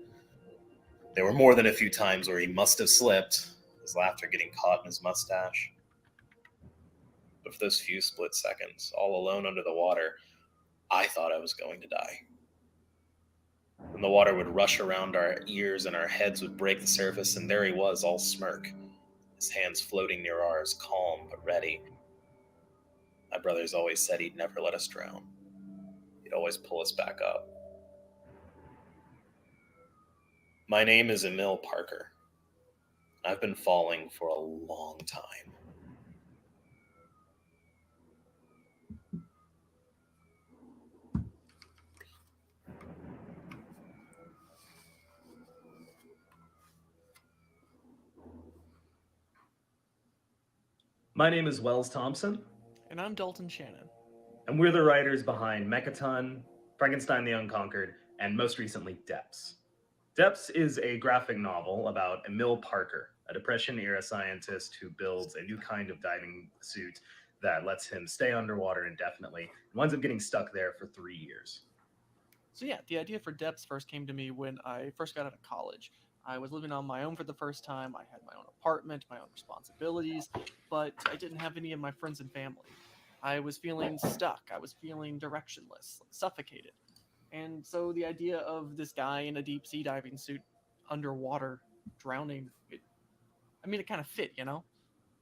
There were more than a few times where he must have slipped, his laughter getting caught in his mustache. But for those few split seconds, all alone under the water, I thought I was going to die. When the water would rush around our ears and our heads would break the surface, and there he was, all smirk, his hands floating near ours, calm but ready. My brothers always said he'd never let us drown. He'd always pull us back up. My name is Emil Parker. I've been falling for a long time. My name is Well Thompson. And I'm Dalton Shannon. And we're the writers behind Mechaton, Frankenstein the Unconquered, and most recently, Depths. Depths is a graphic novel about Emil Parker, a Depression-era scientist who builds a new kind of diving suit that lets him stay underwater indefinitely and winds up getting stuck there for 3 years. So yeah, the idea for Depths first came to me when I first got out of college. I was living on my own for the first time. I had my own apartment, my own responsibilities, but I didn't have any of my friends and family. I was feeling stuck. I was feeling directionless, suffocated. And so the idea of this guy in a deep sea diving suit underwater drowning, it kind of fit, you know?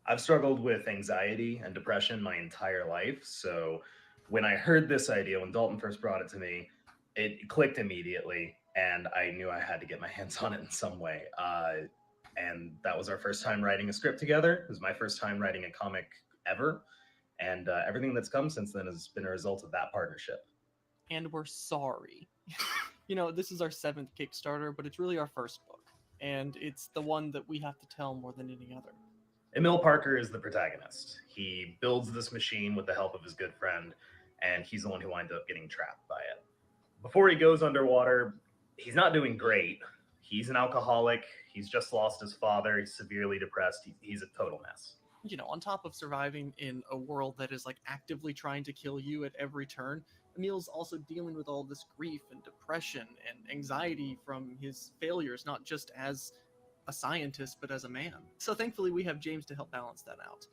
I've struggled with anxiety and depression my entire life. So when I heard this idea, when Dalton first brought it to me, it clicked immediately. And I knew I had to get my hands on it in some way. And that was our first time writing a script together. It was my first time writing a comic ever. And everything that's come since then has been a result of that partnership. And we're sorry. This is our 7th Kickstarter, but it's really our first book. And it's the one that we have to tell more than any other. Emil Parker is the protagonist. He builds this machine with the help of his good friend, and he's the one who winds up getting trapped by it. Before he goes underwater, he's not doing great. He's an alcoholic. He's just lost his father. He's severely depressed. He's a total mess. On top of surviving in a world that is actively trying to kill you at every turn, Emil's also dealing with all this grief and depression and anxiety from his failures, not just as a scientist, but as a man. So thankfully we have James to help balance that out.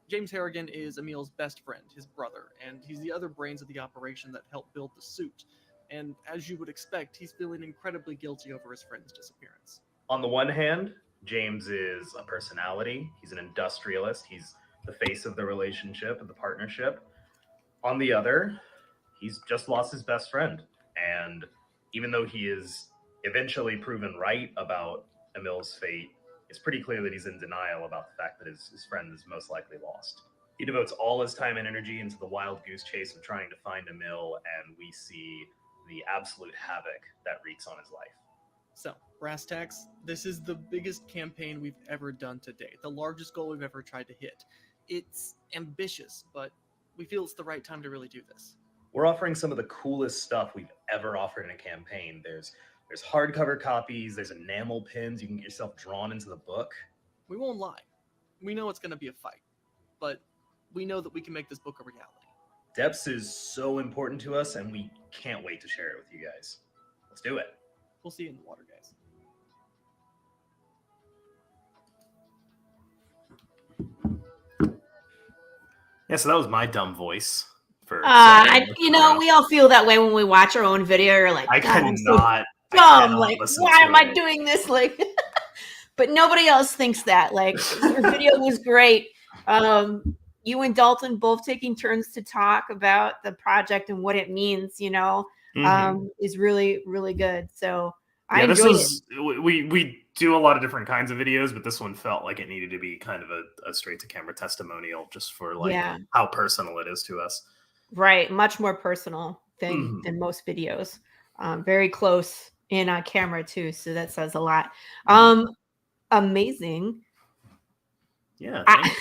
James Harrigan is Emil's best friend, his brother, and he's the other brains of the operation that helped build the suit. And as you would expect, he's feeling incredibly guilty over his friend's disappearance. On the one hand, James is a personality. He's an industrialist. He's the face of the relationship and the partnership. On the other, he's just lost his best friend. And even though he is eventually proven right about Emil's fate, it's pretty clear that he's in denial about the fact that his friend is most likely lost. He devotes all his time and energy into the wild goose chase of trying to find Emil, and we see the absolute havoc that wreaks on his life. So, brass tacks, this is the biggest campaign we've ever done to date, the largest goal we've ever tried to hit. It's ambitious, but we feel it's the right time to really do this. We're offering some of the coolest stuff we've ever offered in a campaign. There's hardcover copies, there's enamel pins, you can get yourself drawn into the book. We won't lie. We know it's going to be a fight, but we know that we can make this book a reality. Depths is so important to us, and we can't wait to share it with you guys. Let's do it. We'll see you in the water, guys. Yeah, so that was my dumb voice. For we all feel that way when we watch our own video. You're like, I cannot. Dumb. Like, why am I doing this? Like, but nobody else thinks that. Like, your video was great. You and Dalton both taking turns to talk about the project and what it means, is really, really good. So I enjoyed it. We do a lot of different kinds of videos, but this one felt like it needed to be kind of a straight to camera testimonial just for how personal it is to us. Right. Much more personal than most videos. Very close in on camera too. So that says a lot. Amazing. Yeah. I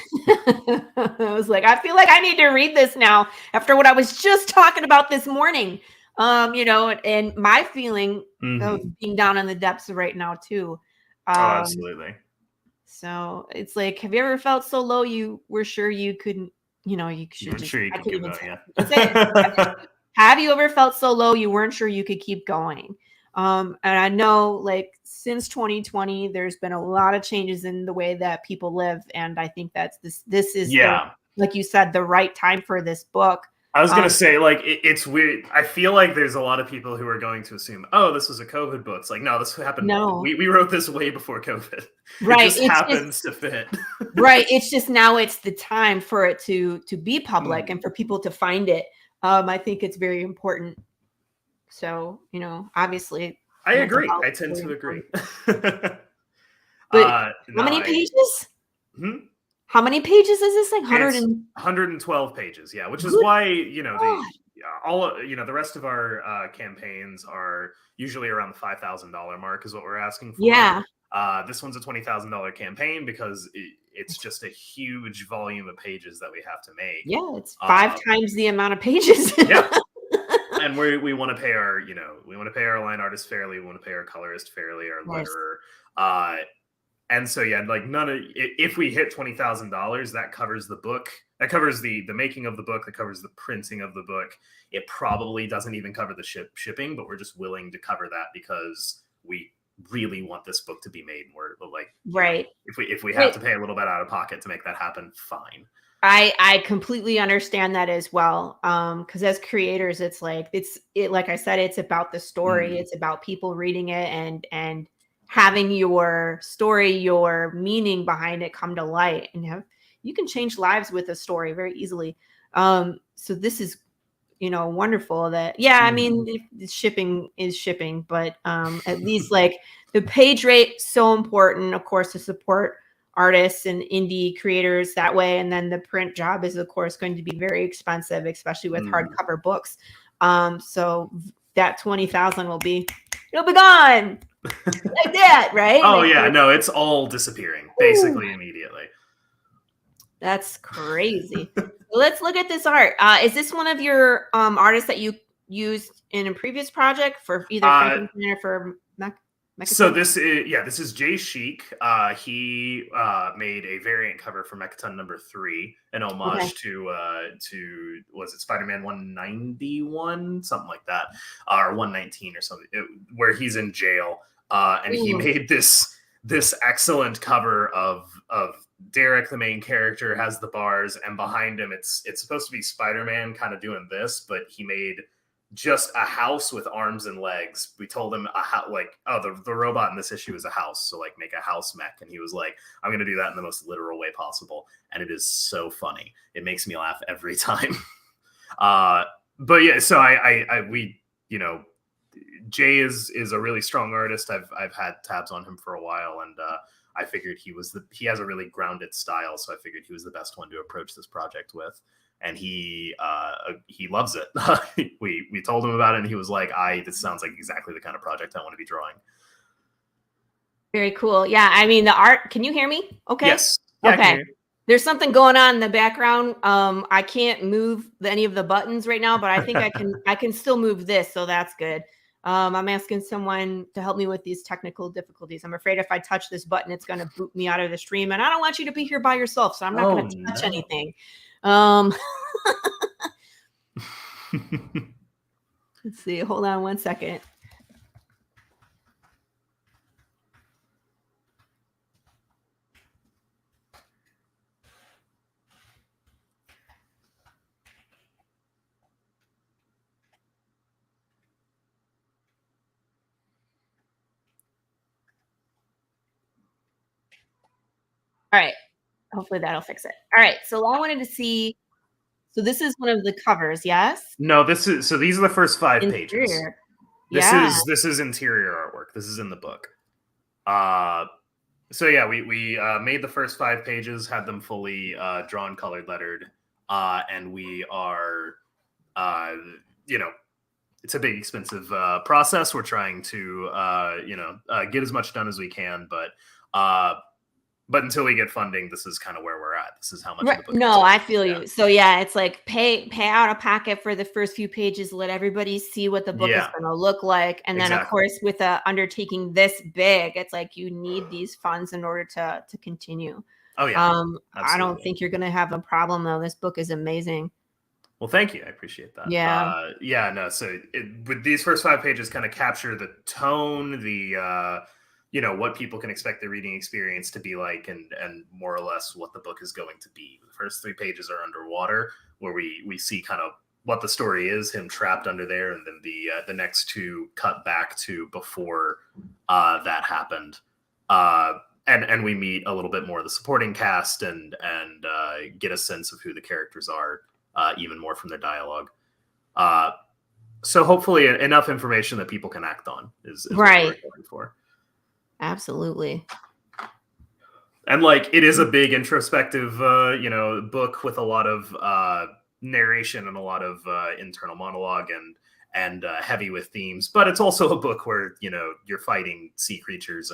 was like, I feel like I need to read this now after what I was just talking about this morning. And my feeling of being down in the depths right now too. Absolutely. So it's like, have you ever felt so low you were sure you couldn't, you should I'm just, sure you I can couldn't give even that, say. Have you ever felt so low you weren't sure you could keep going? And I know, like, since 2020, there's been a lot of changes in the way that people live, and I think that's this is like you said, the right time for this book. I was gonna say, like, it's weird. I feel like there's a lot of people who are going to assume, oh, this was a COVID book. It's like, no, this happened. No, we wrote this way before COVID. Right, it just happens to fit. Right, it's just now it's the time for it to be public and for people to find it. I think it's very important. So, obviously, I agree. I tend to agree. But how many pages? How many pages is this thing? 112 pages. Yeah, which is why the rest of our campaigns are usually around the $5,000 mark is what we're asking for. Yeah. This one's a $20,000 campaign because it's just a huge volume of pages that we have to make. Yeah, it's 5 times the amount of pages. Yeah. And we want to pay our, our line artist fairly. We want to pay our colorist fairly, our letterer. And so, if we hit $20,000, that covers the book. That covers the making of the book. That covers the printing of the book. It probably doesn't even cover the shipping, but we're just willing to cover that because we really want this book to be made. We're like, right. If we have to pay a little bit out of pocket to make that happen, fine. I completely understand that as well. Because as creators, it's like like I said, it's about the story. It's about people reading it and having your story, your meaning behind it come to light, and you can change lives with a story very easily. So this is, wonderful that, I mean, shipping is shipping, but at least like the page rate, so important, of course, to support artists and indie creators that way. And then the print job is, of course, going to be very expensive, especially with hardcover books. So that 20,000 will be gone like that, right? Oh yeah, no, it's all disappearing basically immediately. That's crazy. Let's look at this art. Is this one of your artists that you used in a previous project for either Frankenstein or for So this is Jay Sheik. He made a variant cover for Mechaton #3, an homage to was it Spider-Man 191, something like that, or 119 or something, where he's in jail, and he made this excellent cover of Derek, the main character, has the bars, and behind him it's supposed to be Spider-Man kind of doing this, but he made just a house with arms and legs. We told him the robot in this issue is a house, so like make a house mech, and he was like, I'm gonna do that in the most literal way possible, and it is so funny. It makes me laugh every time. But yeah, so Jay is a really strong artist. I've had tabs on him for a while, and I figured he has a really grounded style, so I figured he was the best one to approach this project with. And he loves it. we told him about it, and he was like, this sounds like exactly the kind of project I want to be drawing. Very cool. Yeah, I mean, the art, can you hear me? Okay. Yes. Yeah, okay. There's something going on in the background. I can't move any of the buttons right now, but I think I can still move this, so that's good. I'm asking someone to help me with these technical difficulties. I'm afraid if I touch this button, it's going to boot me out of the stream, and I don't want you to be here by yourself, so I'm not going to touch anything. Let's see. Hold on one second. All right. Hopefully that'll fix it. All right. So I wanted to see. So this is one of the covers, yes? No, these are the first 5 pages. This is interior artwork. This is in the book. So yeah, we made the first 5 pages, had them fully drawn, colored, lettered, and we are, it's a big, expensive process. We're trying to, get as much done as we can, but until we get funding, this is kind of where we're at. This is how much of the book. No, I feel you. So yeah, it's like pay out of pocket for the first few pages, let everybody see what the book is going to look like. And then of course, with a undertaking this big, it's like you need these funds in order to continue. Oh yeah. I don't think you're going to have a problem though. This book is amazing. Well, thank you. I appreciate that. Yeah. So with these first 5 pages kind of capture the tone, the, what people can expect the reading experience to be like, and more or less what the book is going to be. The first 3 pages are underwater, where we see kind of what the story is, him trapped under there, and then the next 2 cut back to before that happened. And we meet a little bit more of the supporting cast and get a sense of who the characters are, even more from their dialogue. So hopefully enough information that people can act on is right. What we're going for. Absolutely. And it is a big introspective, book with a lot of narration and a lot of internal monologue and heavy with themes. But it's also a book where, you're fighting sea creatures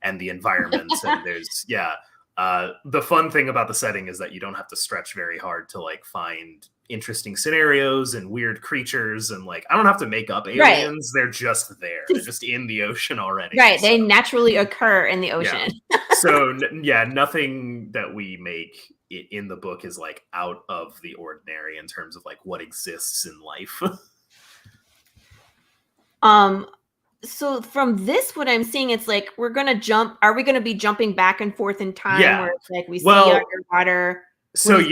and the environment. And there's, the fun thing about the setting is that you don't have to stretch very hard to find interesting scenarios and weird creatures, and I don't have to make up aliens. Right. They're just there. They're just in the ocean already. Right. So. They naturally occur in the ocean. Yeah. So nothing that we make in the book is out of the ordinary in terms of what exists in life. So from this, what I'm seeing, it's we're going to jump. Are we going to be jumping back and forth in time? Yeah. Where it's we see underwater. So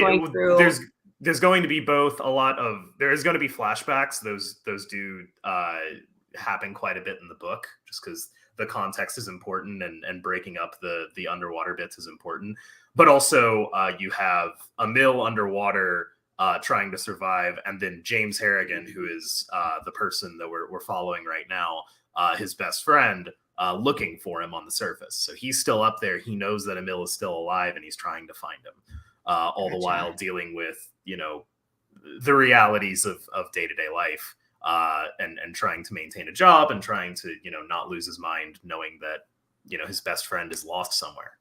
there's going to be both there's going to be flashbacks. Those do happen quite a bit in the book, just because the context is important and breaking up the underwater bits is important. But also you have Emil underwater trying to survive, and then James Harrigan, who is the person that we're following right now, his best friend, looking for him on the surface. So he's still up there. He knows that Emil is still alive, and he's trying to find him. All the while dealing with, the realities of day-to-day life, and trying to maintain a job and trying to, not lose his mind, knowing that, his best friend is lost somewhere.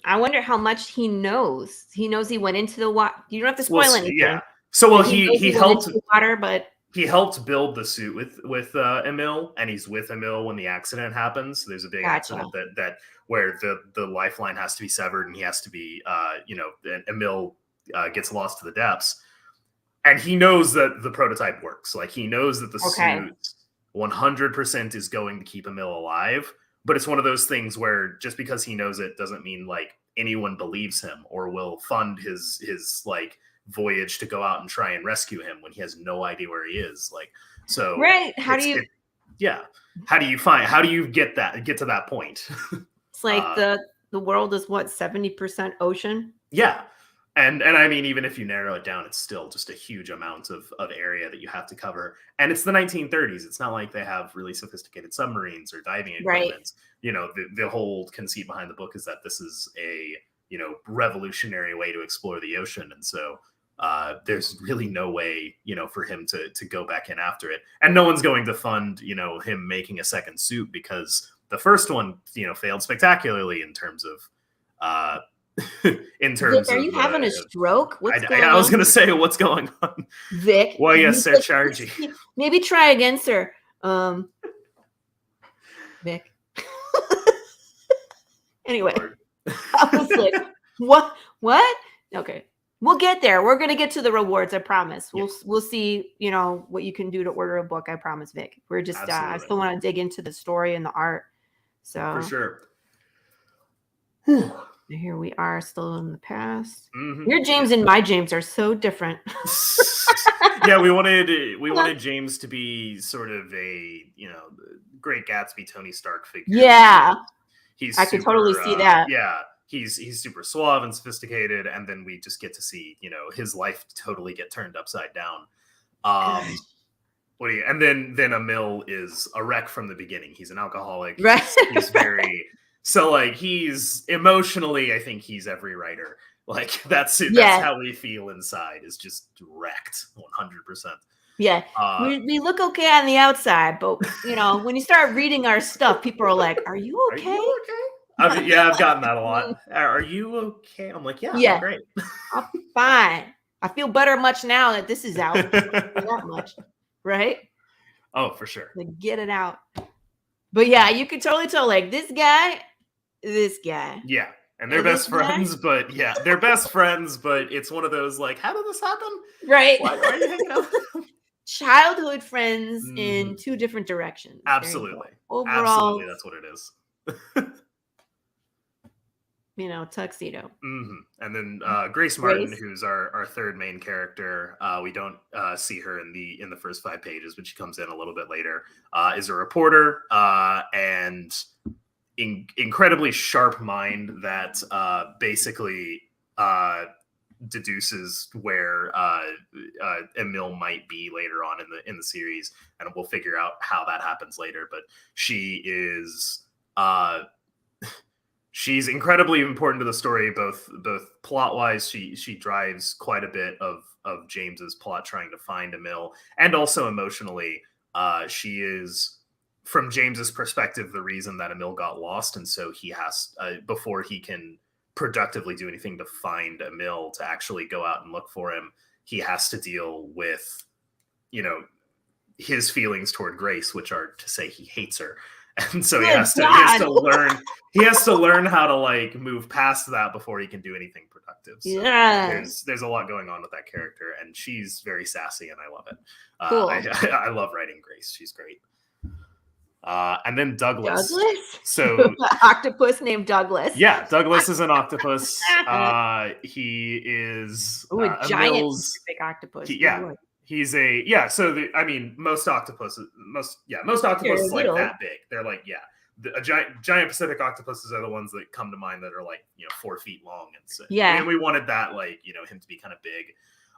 I wonder how much he knows. He knows he went into the water. You don't have to spoil anything. Yeah. So he helped water, but he helped build the suit with Emil, and he's with Emil when the accident happens. There's a big accident that where the lifeline has to be severed, and he has to be, Emil gets lost to the depths, and he knows that the prototype works. He knows that the suit 100% is going to keep Emil alive. But it's one of those things where just because he knows it doesn't mean anyone believes him or will fund his voyage to go out and try and rescue him when he has no idea where he is. So right. How do you get to that point? It's the world is 70% ocean. Yeah. And I mean, even if you narrow it down, it's still just a huge amount of area that you have to cover. And it's the 1930s. It's not like they have really sophisticated submarines or diving equipment. Right. The whole conceit behind the book is that this is a, revolutionary way to explore the ocean. And so there's really no way, for him to go back in after it. And no one's going to fund, him making a second suit, because the first one, failed spectacularly in terms of In terms Vic, are you having a stroke? What's going on? I was going to say, what's going on? Vic. Well, yes, sir, Chargy. Maybe try again, sir. Vic. Anyway, I was like, what? Okay. We'll get there. We're going to get to the rewards. I promise. We'll see, what you can do to order a book. I promise, Vic. We're just, I still want to dig into the story and the art. So for sure. Here we are, still in the past. Mm-hmm. Your James and my James are so different. Yeah, we wanted James to be sort of a Great Gatsby, Tony Stark figure. Yeah, I could totally see that. Yeah, he's super suave and sophisticated, and then we just get to see his life totally get turned upside down. And then Emil is a wreck from the beginning. He's an alcoholic. Right. He's very. So, like, he's emotionally, I think he's every writer. Like, that's it. That's how we feel inside, is just wrecked 100%. Yeah. We look okay on the outside, but, when you start reading our stuff, people are like, are you okay? Are you okay? I've gotten that a lot. Are you okay? I'm like, yeah. I'm great. I'm fine. I feel better much now that this is out. That much. Right? Oh, for sure. Like, get it out. But, yeah, you can totally tell, like, this guy. Yeah, and they're best friends, but they're best friends, but it's one of those, like, how did this happen? Right. Why are you hanging out? Childhood friends in two different directions. Absolutely. Overall, absolutely, that's what it is. Tuxedo. Mm-hmm. And then Grace Martin, who's our third main character. We don't see her in the first 5 pages, but she comes in a little bit later. Is a reporter and incredibly sharp mind that basically deduces where Emil might be later on in the series, and we'll figure out how that happens later. But she is she's incredibly important to the story, both plot wise. She drives quite a bit of James's plot, trying to find Emil, and also emotionally. She is, from James's perspective, the reason that Emil got lost, and so he has before he can productively do anything to find Emil, to actually go out and look for him, he has to deal with his feelings toward Grace, which are to say he hates her, and so he has to learn how to, like, move past that before he can do anything productive. So there's a lot going on with that character, and she's very sassy, and I love it. Cool. I love writing Grace. She's great. And then Douglas. So octopus named Douglas. Yeah, Douglas is an octopus. He is a giant Pacific octopus. He's most octopuses like that big. They're like giant Pacific octopuses are the ones that come to mind that are like 4 feet long, and so and we wanted that, like, him to be kind of big.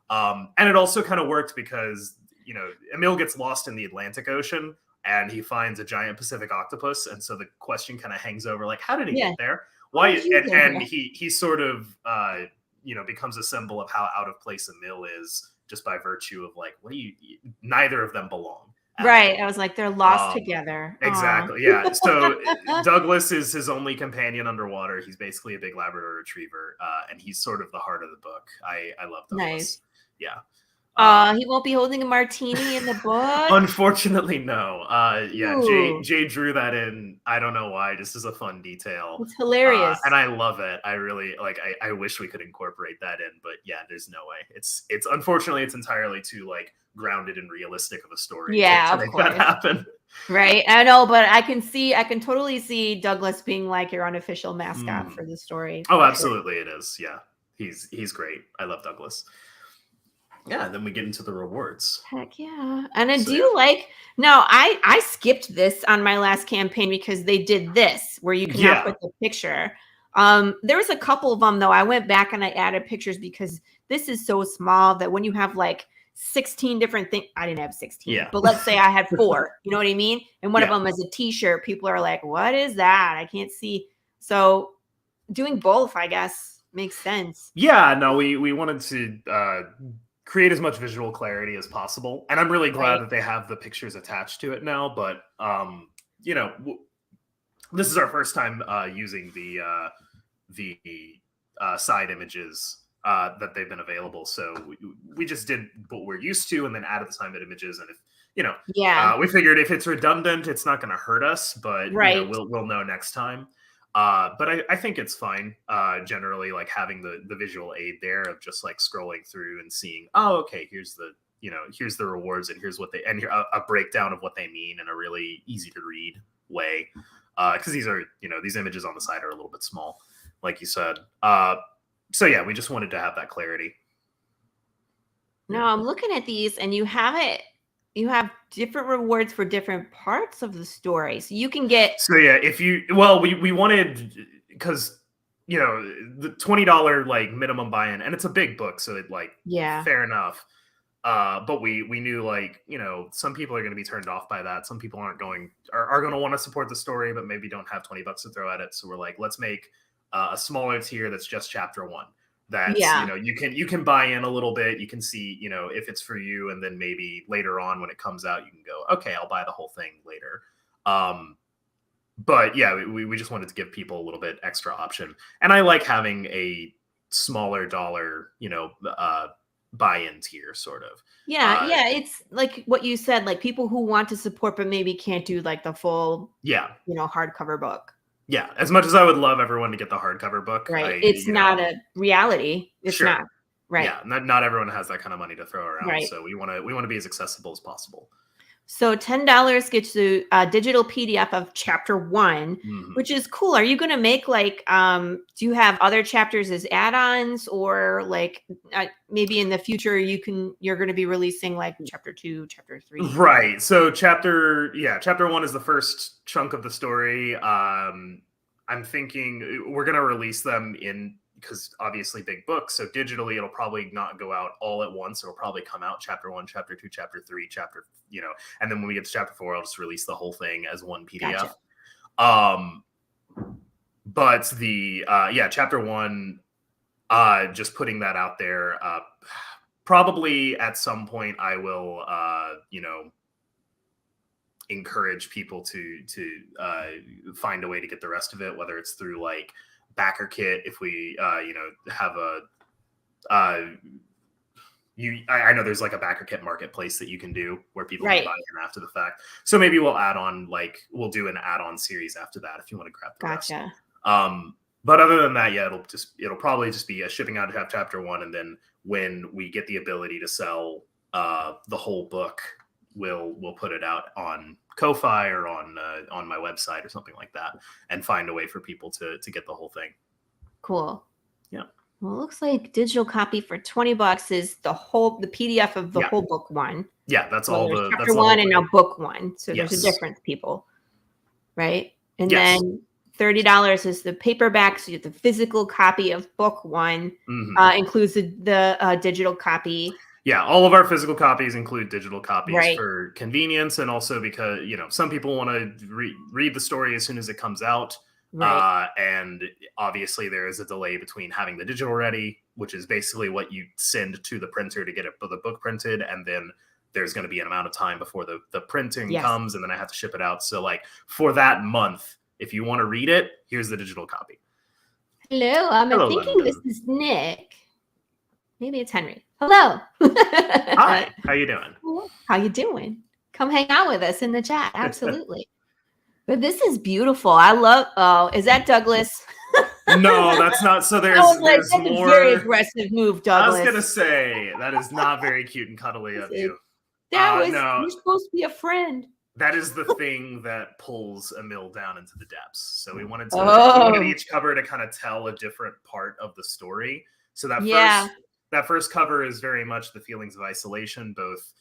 And it also kind of worked because Emil gets lost in the Atlantic Ocean, and he finds a giant Pacific octopus, and so the question kind of hangs over, like, how did he get there? Why? And he sort of becomes a symbol of how out of place Emil is, just by virtue of, like, neither of them belong. Right. I was like, they're lost together. Exactly. Yeah. So Douglas is his only companion underwater. He's basically a big Labrador Retriever, and he's sort of the heart of the book. I love Douglas. Nice. Yeah. He won't be holding a martini in the book. Unfortunately, no. Jay drew that in. I don't know why. Just as a fun detail. It's hilarious, and I love it. I really I wish we could incorporate that in, but yeah, there's no way. It's unfortunately it's entirely too, like, grounded and realistic of a story. Yeah, to make that happen. Right. I know, but I can totally see Douglas being like your unofficial mascot for the story. Oh, absolutely, it is. Yeah, he's great. I love Douglas. Yeah, then we get into the rewards. Heck yeah. And I skipped this on my last campaign because they did this where you can now put the picture. There was a couple of them, though. I went back and I added pictures because this is so small that when you have, like, 16 different things, I didn't have 16, but let's say I had 4, you know what I mean? And one of them is a t-shirt. People are like, what is that? I can't see. So doing both, I guess, makes sense. Yeah, no, we wanted to create as much visual clarity as possible, and I'm really glad that they have the pictures attached to it now. But this is our first time using the the side images that they've been available. So we just did what we're used to and then added the side images. And if, we figured if it's redundant, it's not going to hurt us, but we'll know next time. But I think it's fine. Generally, like having the visual aid there of just like scrolling through and seeing, oh, okay, here's the rewards and here's what they, and a breakdown of what they mean in a really easy to read way. Because these are, these images on the side are a little bit small, like you said. So yeah, we just wanted to have that clarity. No, I'm looking at these and you have different rewards for different parts of the story. So you can get. So yeah, we wanted, because, the $20 like minimum buy-in, and it's a big book. So it fair enough. But we knew some people are going to be turned off by that. Some people are going to want to support the story, but maybe don't have $20 to throw at it. So we're like, let's make a smaller tier that's just chapter 1. That's you can buy in a little bit. You can see if it's for you, and then maybe later on when it comes out, you can go, okay, I'll buy the whole thing later. But yeah, we just wanted to give people a little bit extra option, and I like having a smaller dollar buy-in tier sort of. It's like what you said, like people who want to support but maybe can't do like the full hardcover book. Yeah, as much as I would love everyone to get the hardcover book, right? It's not a reality. It's not, right? Yeah, not everyone has that kind of money to throw around. Right. So we want to be as accessible as possible. So $10 gets you a digital PDF of chapter 1, which is cool. Are you going to make do you have other chapters as add-ons, or maybe in the future you're going to be releasing like chapter 2, chapter 3? Right. So chapter 1 is the first chunk of the story. I'm thinking we're going to release them because obviously big books. So digitally, it'll probably not go out all at once. It'll probably come out chapter 1, chapter 2, chapter 3, and then when we get to chapter 4, I'll just release the whole thing as one PDF. Gotcha. But the chapter 1, just putting that out there, probably at some point I will, encourage people to find a way to get the rest of it, whether it's through like backer kit, if we have I know there's like a backer kit marketplace that you can do where people can buy in after the fact. So maybe we'll we'll do an add-on series after that if you want to grab the Gotcha. rest. But other than that, it'll probably just be a shipping out to chapter 1, and then when we get the ability to sell the whole book, we'll put it out on Ko-Fi or on my website or something like that, and find a way for people to get the whole thing. Cool. Yeah. Well, it looks like digital copy for $20 is the PDF of the whole book 1. Yeah, that's all. Chapter 1 and now book 1. So there's a difference, people. Right? And then $30 is the paperback, so you get the physical copy of book 1, includes the digital copy. Yeah, all of our physical copies include digital copies for convenience, and also because some people want to read the story as soon as it comes out, and obviously there is a delay between having the digital ready, which is basically what you send to the printer to get the book printed, and then there's going to be an amount of time before the printing comes, and then I have to ship it out. So for that month, if you want to read it, here's the digital copy. Hello, I'm thinking London. This is Nick. Maybe it's Henry. Hello. Hi. How you doing? How you doing? Come hang out with us in the chat. Absolutely. But this is beautiful. I love. Oh, is that Douglas? No, that's not. So there's that's more. A very aggressive move, Douglas. I was gonna say that is not very cute and cuddly of you. That was. No. You're supposed to be a friend. That is the thing that pulls Emil down into the depths. So we wanted each cover to kind of tell a different part of the story. So that first cover is very much the feelings of isolation, both,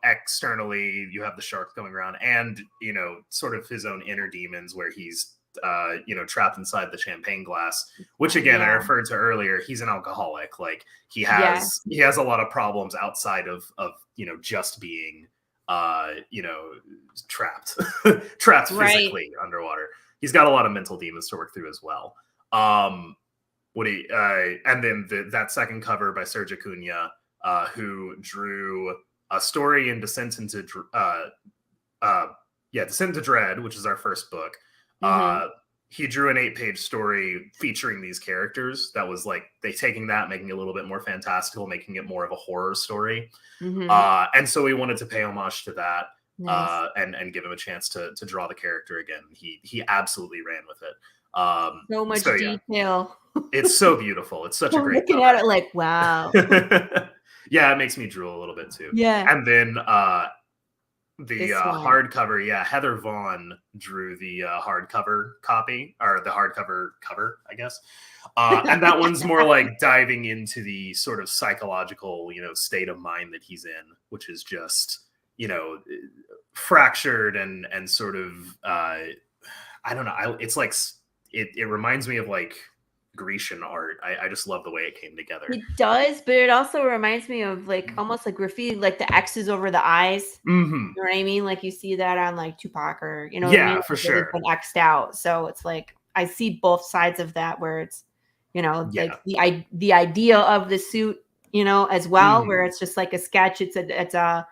externally, you have the shark going around, and, sort of his own inner demons where he's, trapped inside the champagne glass, which again, I referred to earlier, he's an alcoholic. Like he has a lot of problems outside of just being, trapped physically underwater. He's got a lot of mental demons to work through as well. And then that second cover by Serge Acuna, who drew a story in Descent into Dread, which is our first book. he drew an 8-page story featuring these characters that was like they taking that, making it a little bit more fantastical, making it more of a horror story. And so we wanted to pay homage to that. Nice. And give him a chance to draw the character again. He absolutely ran with it. So much detail. It's so beautiful. It's such a great looking cover. at it like, wow. Yeah, it makes me drool a little bit too. Yeah. And then the hardcover, Heather Vaughn drew the hardcover copy, or the hardcover cover, I guess. And that one's more like diving into the sort of psychological, state of mind that he's in, which is just, fractured and sort of, I don't know. It's like, it reminds me of like Grecian art. I just love the way it came together. It does, but it also reminds me of like almost like graffiti, like the X's over the eyes. You know what I mean? Like you see that on like Tupac or what I mean? For sure. It's been X'd out. So it's like I see both sides of that where it's like the idea of the suit, as well, where it's just like a sketch. It's a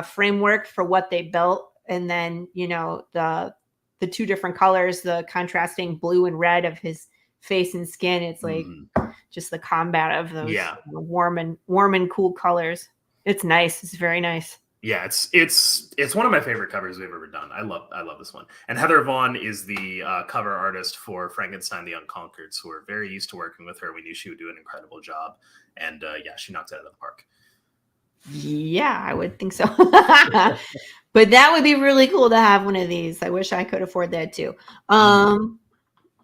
framework for what they built, and then the two different colors, the contrasting blue and red of his face and skin. It's like just the combat of those warm and cool colors. It's nice. It's very nice. Yeah, it's one of my favorite covers we've ever done. I love this one. And Heather Vaughn is the cover artist for Frankenstein the Unconquered, so we're very used to working with her. We knew she would do an incredible job, and she knocked it out of the park. Yeah, I would think so. But that would be really cool to have one of these. I wish I could afford that too.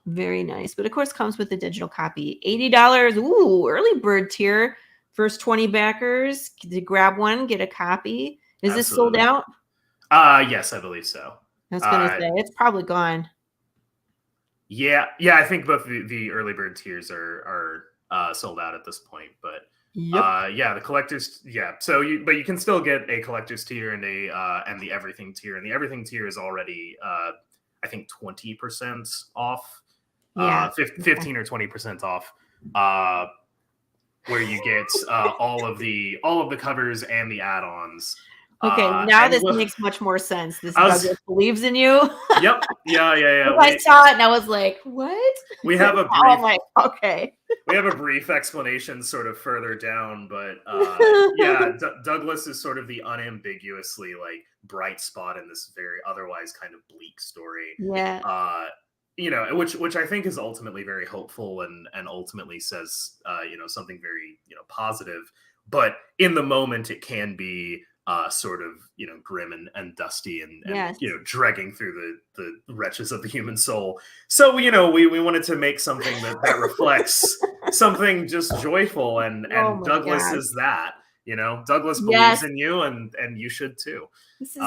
Very nice. But of course comes with the digital copy. $80. Ooh, early bird tier. First 20 backers to grab one, get a copy. Is this sold out? Yes, I believe so. I was gonna say it's probably gone. Yeah, I think both the early bird tiers are sold out at this point, but the collectors, so you can still get a collector's tier and the everything tier, and the everything tier is already I think 20% off, 15 or 20% off, where you get all of the covers and the add-ons. Okay, now this makes much more sense. This Douglas believes in you. Yep. Yeah. I saw it and I was like, what? We have a brief, I'm like, okay. We have a brief explanation sort of further down, but Douglas is sort of the unambiguously like bright spot in this very otherwise kind of bleak story. Yeah. Which I think is ultimately very hopeful and ultimately says something very positive. But in the moment, it can be sort of grim and dusty and dragging through the wretches of the human soul. So we wanted to make something that reflects something just joyful, and Douglas is that. Douglas believes in you, and you should too. This is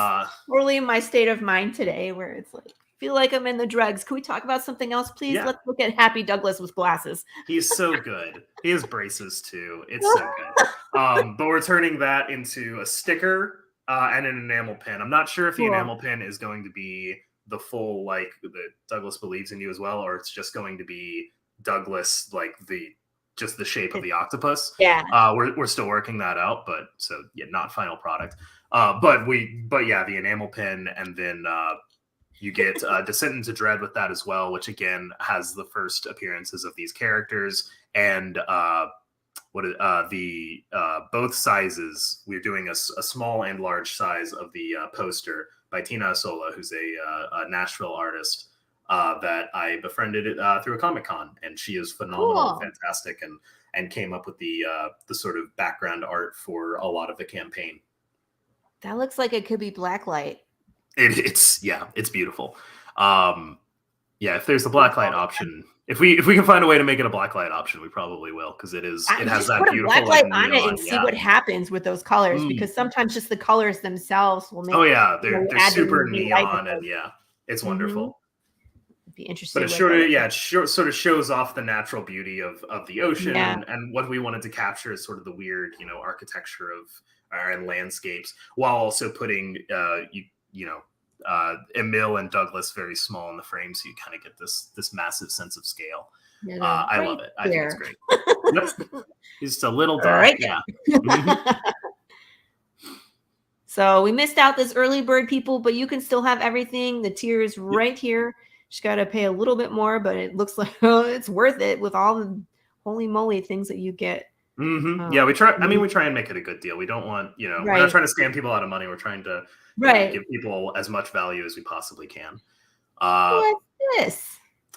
totally my state of mind today, where it's like, feel like I'm in the drugs. Can we talk about something else, please? Yeah. Let's look at Happy Douglas with glasses. He's so good. He has braces too. It's so good. But we're turning that into a sticker and an enamel pin. I'm not sure if the enamel pin is going to be the full, like, the Douglas believes in you as well, or it's just going to be Douglas, like just the shape of the octopus. Yeah. We're still working that out, but not final product. But the enamel pin, and then you get Descent into Dread with that as well, which again has the first appearances of these characters, and both sizes. We're doing a small and large size of the poster by Tina Asola, who's a Nashville artist that I befriended through a Comic-Con, and she is phenomenal, and fantastic, and came up with the sort of background art for a lot of the campaign. That looks like it could be blacklight. It's beautiful. If there's a blacklight option, if we can find a way to make it a blacklight option, we probably will, because it has that put beautiful a blacklight on it and see what happens with those colors, because sometimes just the colors themselves will make. They're super neon, and it's wonderful. Be interesting. But it sort of shows off the natural beauty of the ocean, and what we wanted to capture is sort of the weird architecture of and landscapes, while also putting Emil and Douglas very small in the frame, so you kind of get this massive sense of scale. I love it. I think it's great. Yep. He's just a little dog. Right. Yeah. So we missed out this early bird, people, but you can still have everything. The tier is right here. Just got to pay a little bit more, but it looks like it's worth it with all the holy moly things that you get. Yeah, we try. I mean, we try and make it a good deal. We don't want, we're not trying to scam people out of money. We're trying to give people as much value as we possibly can. What's this?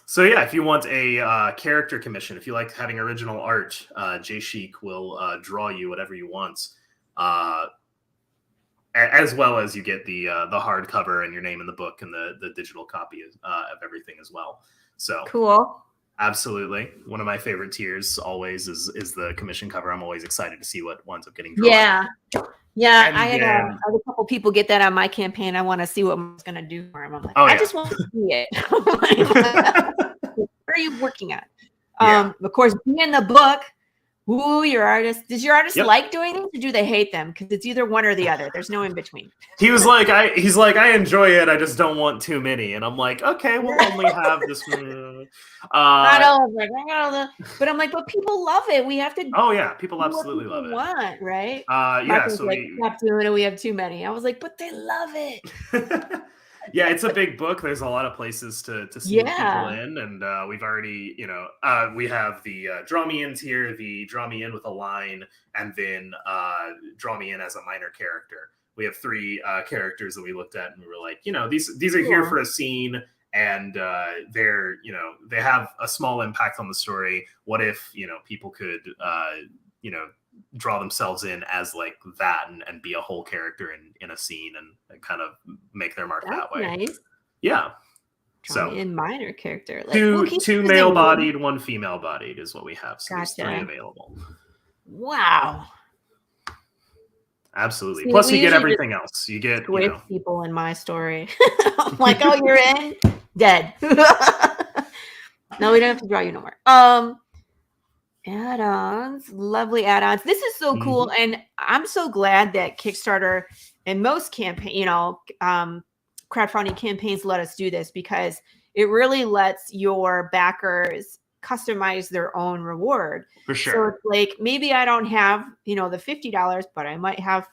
So yeah, if you want a character commission, if you like having original art, Jay Chic will draw you whatever you want, as well as you get the hardcover and your name in the book and the digital copy of everything as well. So cool. Absolutely. One of my favorite tiers always is the commission cover. I'm always excited to see what winds up getting drawn. Yeah. And I had a couple people get that on my campaign. I want to see what I'm going to do for him. I'm like, I just want to see it. Where are you working at? Of course, being the book. Ooh, your artist. Does your artist like doing these, or do they hate them? Because it's either one or the other. There's no in between. He's like, I enjoy it. I just don't want too many. And I'm like, okay, we'll only have this one. But I'm like, but people love it. We have to. Oh yeah, people absolutely love it. Want right? So we stop doing it. We have too many. I was like, but they love it. Yeah, it's a big book. There's a lot of places to see people in, and we've already, we have the draw me in tier, the draw me in with a line, and then draw me in as a minor character. We have 3 characters that we looked at, and we were like, these are here for a scene, and they're, they have a small impact on the story. What if, people could, draw themselves in as like that and be a whole character in a scene and kind of make their mark that way. Nice. Yeah. So in minor character, like, two male bodied, 1 female bodied is what we have. So there's 3 available. Wow. Absolutely. See, plus you get everything else. You get people in my story. I'm like, oh, you're in? Dead. No, we don't have to draw you no more. Add-ons, lovely add-ons. This is so cool, and I'm so glad that Kickstarter and most campaign, crowdfunding campaigns let us do this, because it really lets your backers customize their own reward. For sure. So it's like, maybe I don't have, the $50, but I might have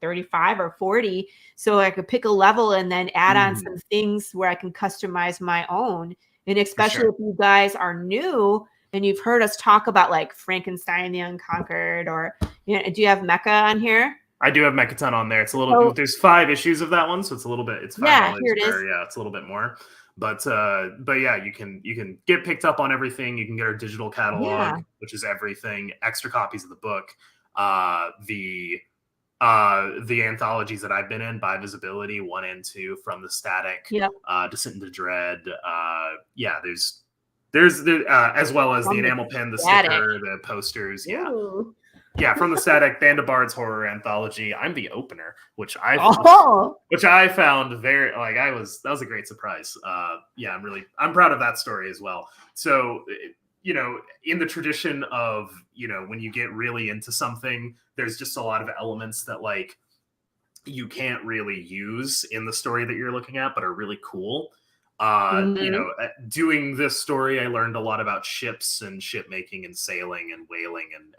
35 or 40, so I could pick a level and then add on some things where I can customize my own. And especially if you guys are new and you've heard us talk about like Frankenstein the Unconquered, or do you have Mecha on here? I do have Mechaton on there. It's a little bit, there's 5 issues of that one, so it's a little bit, it's $5 here it is. Yeah, it's a little bit more. But yeah, you can get picked up on everything. You can get our digital catalog, which is everything, extra copies of the book, the anthologies that I've been in, By Visibility 1 and 2, From the Static, Descent into Dread. There's as well as the enamel pen, the sticker, the posters. Ooh. Yeah, From the Static, Band of Bards horror anthology. I'm the opener, which I found very that was a great surprise. I'm proud of that story as well. So, in the tradition of, when you get really into something, there's just a lot of elements that like you can't really use in the story that you're looking at, but are really cool. Doing this story, I learned a lot about ships and ship making and sailing and whaling and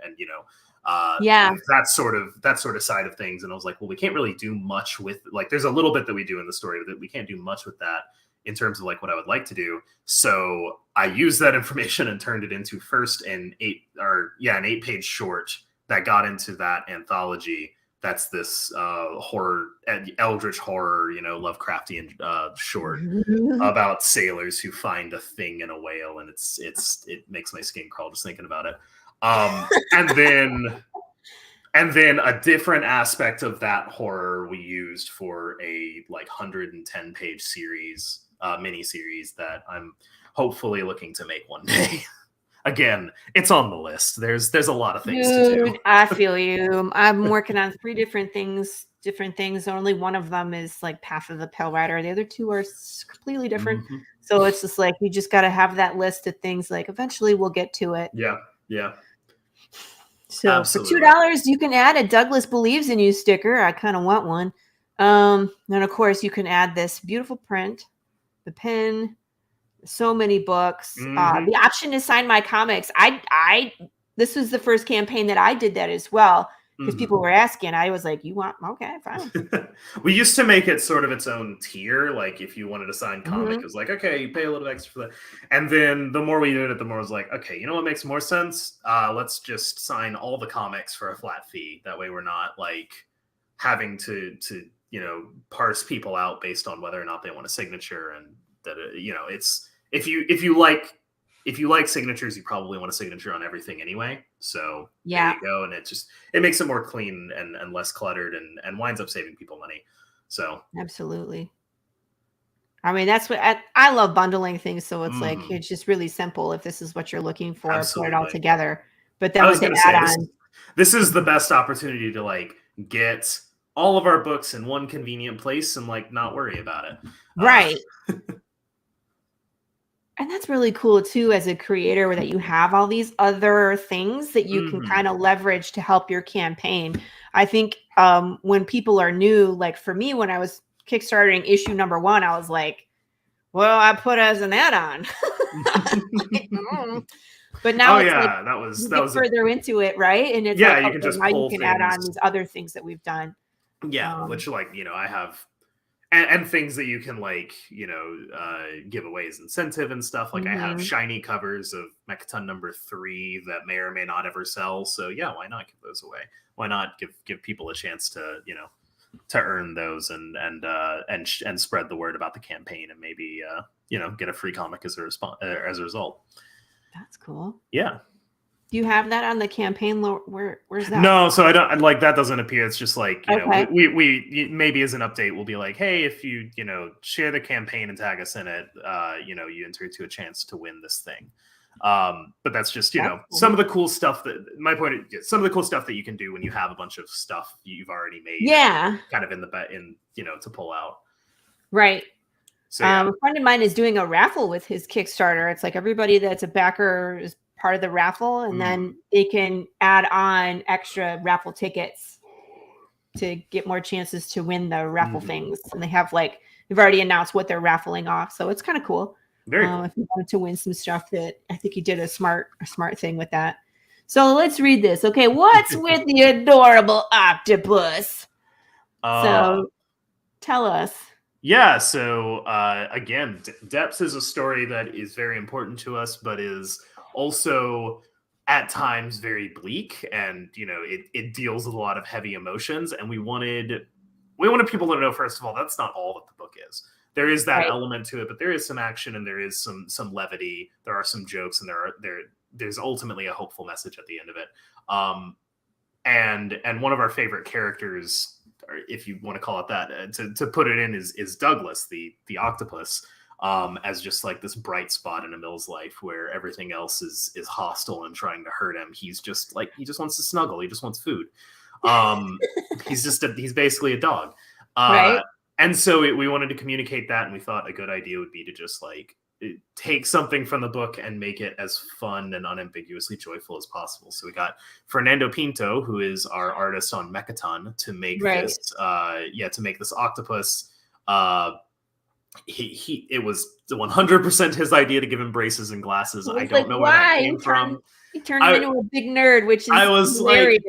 that sort of side of things. And I was like, well, we can't really do much with, like, there's a little bit that we do in the story that we can't do much with that in terms of like what I would like to do. So I used that information and turned it into first an 8-page short that got into that anthology. That's this horror, eldritch horror, Lovecraftian short about sailors who find a thing in a whale, and it makes my skin crawl just thinking about it. And then a different aspect of that horror we used for a 110-page series, mini series that I'm hopefully looking to make one day. Again, it's on the list. There's a lot of things to do. I feel you. I'm working on 3 different things. Only one of them is like Path of the Pale Rider. The other 2 are completely different. So it's just like, you just got to have that list of things. Like, eventually we'll get to it. Yeah. So absolutely. For $2, you can add a Douglas Believes in You sticker. I kind of want one. And of course, you can add this beautiful print, the pin. So many books. The option to sign my comics. This was the first campaign that I did that as well. because people were asking. I was like, you want, okay, fine. We used to make it sort of its own tier. Like if you wanted to sign comic, it was like, okay, you pay a little extra for that. And then the more we did it, the more it was like, okay, you know what makes more sense? Let's just sign all the comics for a flat fee. That way we're not like having to parse people out based on whether or not they want a signature. And that, it's, if you like signatures, you probably want a signature on everything anyway. So there you go. And it makes it more clean and less cluttered and winds up saving people money. So absolutely. I mean, that's what I love bundling things. So it's like, it's just really simple. If this is what you're looking for, put it all together. But then with the add-on, this is the best opportunity to like get all of our books in one convenient place and like not worry about it. Right. And that's really cool too, as a creator, that you have all these other things that you can kind of leverage to help your campaign. I think when people are new, like for me, when I was Kickstarting issue number 1, I was like, well, I put as an add-on. But now that was further into it, right? And it's like, you can just now pull you can add on these other things that we've done. Yeah, which like, I have and things that you can like, give away as incentive and stuff. Like I have shiny covers of Mechaton number 3 that may or may not ever sell. So yeah, why not give those away? Why not give people a chance to, to earn those and spread the word about the campaign and maybe, get a free comic as a result. That's cool. Yeah. Do you have that on the campaign? Where's that? No, so I don't like that. Doesn't appear. It's just like we maybe as an update we'll be like, hey, if you share the campaign and tag us in it, you enter to a chance to win this thing. But that's just cool. Some of the cool stuff some of the cool stuff that you can do when you have a bunch of stuff you've already made. Yeah, kind of to pull out. Right. So, yeah. A friend of mine is doing a raffle with his Kickstarter. It's like everybody that's a backer is part of the raffle, and then they can add on extra raffle tickets to get more chances to win the raffle things. And they have they've already announced what they're raffling off, so it's kind of cool. Very cool. If you wanted to win some stuff, that I think he did a smart thing with that. So let's read this. Okay, what's with the adorable octopus? So tell us. Yeah, so again, Depths is a story that is very important to us, but is also at times very bleak, and it deals with a lot of heavy emotions. And we wanted people to know, first of all, that's not all that the book is. There is that element to it, but there is some action and there is some levity. There are some jokes, and there's ultimately a hopeful message at the end of it. And one of our favorite characters, or if you want to call it that, to put it in, is Douglas, the octopus, as just like this bright spot in Emil's life where everything else is hostile and trying to hurt him. He's just he just wants to snuggle. He just wants food. He's basically a dog. Right. And so we wanted to communicate that, and we thought a good idea would be to just take something from the book and make it as fun and unambiguously joyful as possible. So we got Fernando Pinto, who is our artist on Mechaton, to make this octopus. It was 100% his idea to give him braces and glasses. I don't know where that came from. He turned him into a big nerd, which is hilarious.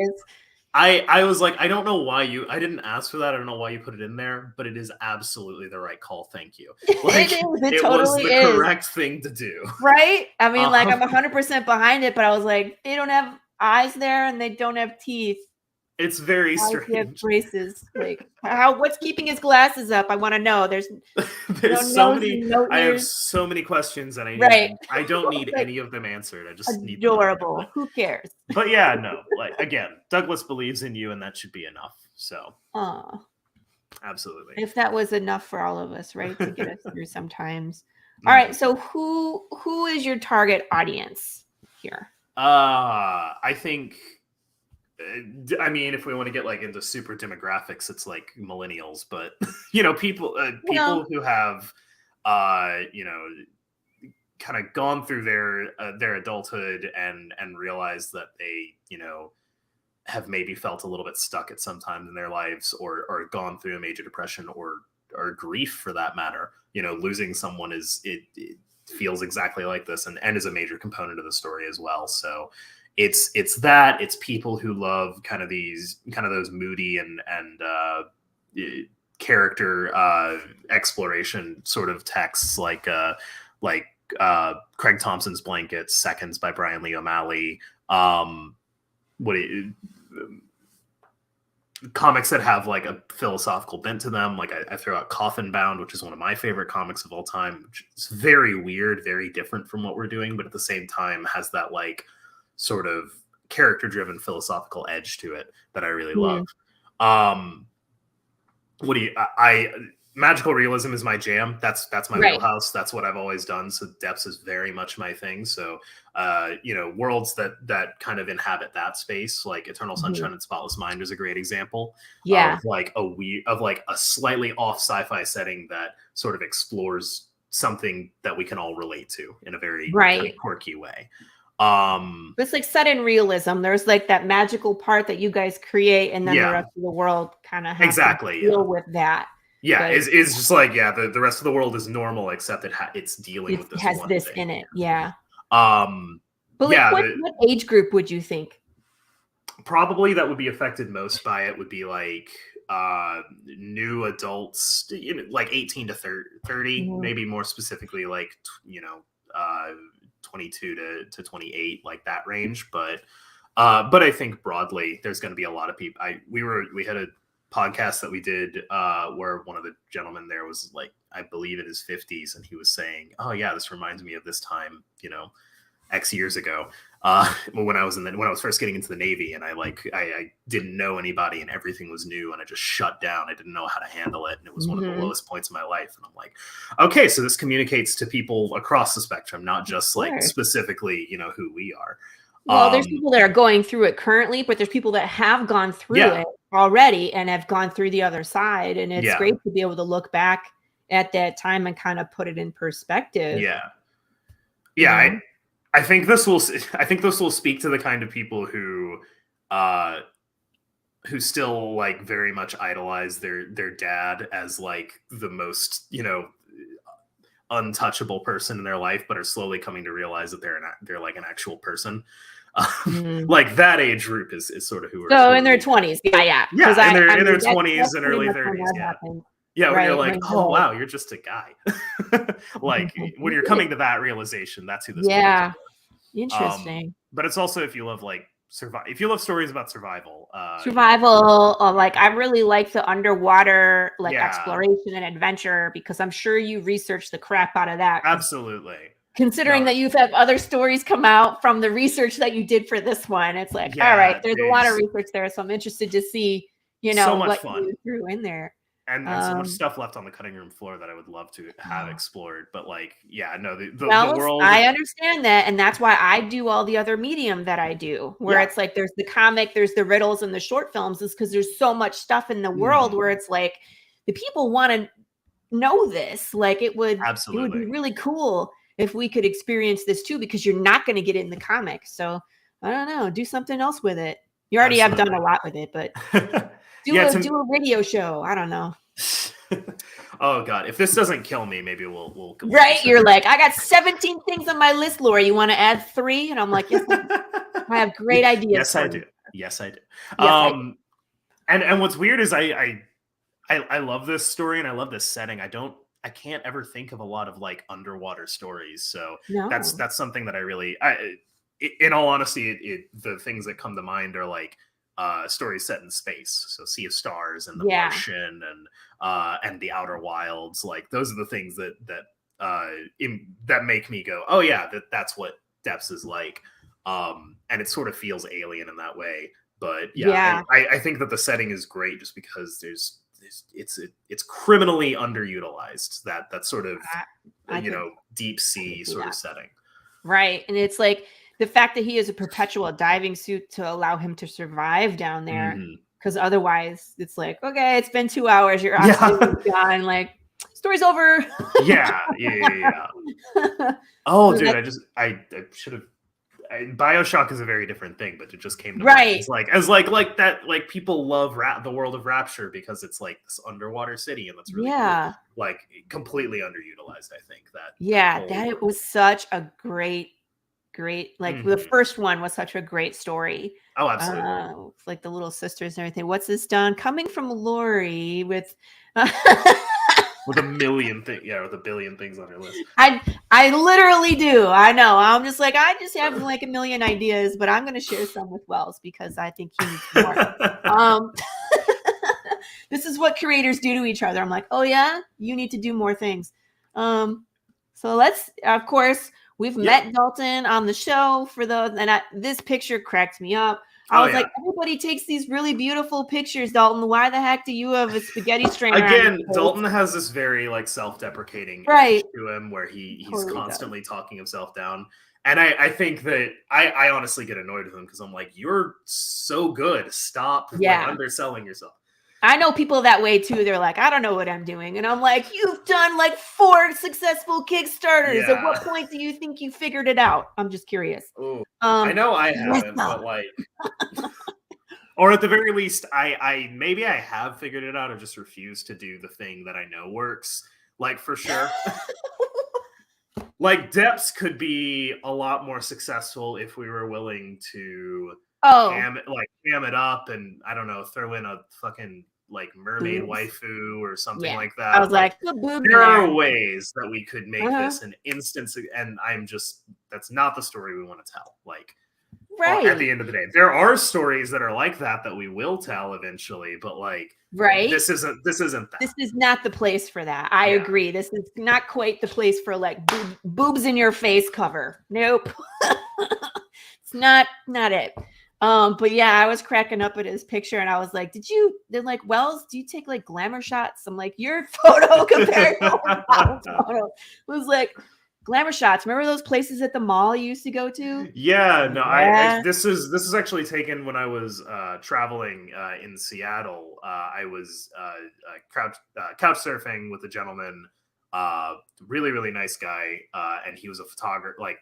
I was like, I don't know why I didn't ask for that. I don't know why you put it in there, but it is absolutely the right call. Thank you. It was the correct thing to do. Right? I mean, I'm 100% behind it, but I was like, they don't have eyes there and they don't have teeth. It's very strange. He have braces. What's keeping his glasses up? I want to know. There's so many. I have so many questions, and I don't need any of them answered. I just need adorable. Who cares? But yeah, no. Again, Douglas believes in you, and that should be enough. So, absolutely. If that was enough for all of us, right, to get us through sometimes. All right. So, who is your target audience here? I think. I mean, if we want to get into super demographics, it's millennials, but people who have kind of gone through their adulthood and realized that they have maybe felt a little bit stuck at some time in their lives, or gone through a major depression or grief for that matter. Losing someone it feels exactly like this, and is a major component of the story as well. So it's that, it's people who love kind of those moody and character exploration sort of texts, like Craig Thompson's Blankets, Seconds by Brian Lee O'Malley. Comics that have like a philosophical bent to them. Like I throw out Coffin Bound, which is one of my favorite comics of all time, which is very weird, very different from what we're doing, but at the same time has that like sort of character driven philosophical edge to it that I really love. Magical realism is my jam. That's my wheelhouse. That's what I've always done. So depths is very much my thing. So, worlds that kind of inhabit that space, like Eternal Sunshine and Spotless Mind is a great example. Yeah. Of like a slightly off sci-fi setting that sort of explores something that we can all relate to in a very kind of quirky way. It's like set in realism. There's like that magical part that you guys create, and then the rest of the world kind of has to deal with that. Yeah, but is just like the rest of the world is normal, except it's dealing with this. Has one this thing. in it, yeah. But like, what age group would you think? Probably that would be affected most by it would be like new adults, like 18 to 30, maybe more specifically like 22 to 28, like that range. But I think broadly there's going to be a lot of people. We had a podcast that we did where one of the gentlemen there was like, I believe in his 50s, and he was saying, oh yeah, this reminds me of this time, X years ago, when I was first getting into the Navy, and I didn't know anybody and everything was new, and I just shut down. I didn't know how to handle it, and it was one of the lowest points of my life. And I'm like, okay, so this communicates to people across the spectrum, not just like specifically who we are. Well, there's people that are going through it currently, but there's people that have gone through it already and have gone through the other side. And it's great to be able to look back at that time and kind of put it in perspective. Yeah. I think this will speak to the kind of people who still like very much idolize their dad as like the most, untouchable person in their life, but are slowly coming to realize that they're like an actual person. Like that age group is sort of who are so in their 20s. Yeah. In their 20s and early 30s. Yeah, when you're like, oh wow, you're just a guy. Like when you're coming to that realization, that's who this is. Yeah. Interesting. But it's also if you love like if you love stories about survival. Like I really like the underwater exploration and adventure, because I'm sure you researched the crap out of that. Absolutely. Considering that you've had other stories come out from the research that you did for this one, it's like, all right, there's a lot of research there. So I'm interested to see, so much what fun. you threw in there. And so much stuff left on the cutting room floor that I would love to have explored. But like, the world. I understand that. And that's why I do all the other medium that I do, where it's like, there's the comic, there's the riddles and the short films, is because there's so much stuff in the world where it's like, the people want to know this. Like it would be really cool if we could experience this too, because you're not going to get it in the comics. So I don't know, do something else with it. You already have done a lot with it, but do a radio show. I don't know. Oh God, if this doesn't kill me, maybe we'll right. You're like, I got 17 things on my list, Laurie. You want to add 3? And I'm like, yes, I have great ideas. Yes, I do. Yes, I do. And what's weird is I love this story and I love this setting. I can't ever think of a lot of like underwater stories. So that's something that I really, in all honesty, the things that come to mind are like stories set in space. So Sea of Stars and The Martian and The Outer Wilds. Like those are the things that make me go, oh yeah, that's what Depths is like. And it sort of feels alien in that way. But I think that the setting is great just because it's criminally underutilized, that sort of deep sea sort of setting. Right. And it's like the fact that he has a perpetual diving suit to allow him to survive down there, because otherwise it's like, okay, it's been 2 hours, you're absolutely gone, like story's over. yeah. Oh dude, I should have. BioShock is a very different thing, but it just came to mind. It's like like that, like people love the world of Rapture because it's like this underwater city, and that's really cool. Like completely underutilized. I think that that it was such a great great. Like the first one was such a great story. Oh, absolutely. Like the little sisters and everything. What's this done? Coming from Laurie with with a million things, with a billion things on your list. I literally do. I know. I'm just like, I just have like a million ideas, but I'm going to share some with Wells because I think he needs more. This is what creators do to each other. I'm like, oh yeah, you need to do more things. So let's, of course, we've met Dalton on the show for those, and this picture cracked me up. I was like, everybody takes these really beautiful pictures, Dalton. Why the heck do you have a spaghetti strainer? Again, Dalton has this very like self-deprecating image to him where he's totally constantly talking himself down. And I think that I honestly get annoyed with him because I'm like, you're so good. Stop underselling yourself. I know people that way too. They're like, I don't know what I'm doing. And I'm like, you've done like 4 successful Kickstarters. At what point do you think you figured it out? I'm just curious. I know I haven't, but like, or at the very least, I maybe I have figured it out. I just refuse to do the thing that I know works. Like for sure. Like Depths could be a lot more successful if we were willing to ham it up and I don't know, throw in a fucking like mermaid waifu or something like that. I was like there are ways that we could make this an instance, and that's not the story we want to tell. Like at the end of the day, there are stories that are like that we will tell eventually, but like this isn't that. This is not the place for that. I agree. This is not quite the place for like boobs in your face cover. Nope. It's not it. But yeah, I was cracking up at his picture and I was like, they're like, Wells, do you take like glamour shots? I'm like, your photo compared to my photo was like glamour shots. Remember those places at the mall you used to go to? Yeah, no, I this is actually taken when I was traveling in Seattle. I was couch surfing with a gentleman, really, really nice guy. And he was a photographer, like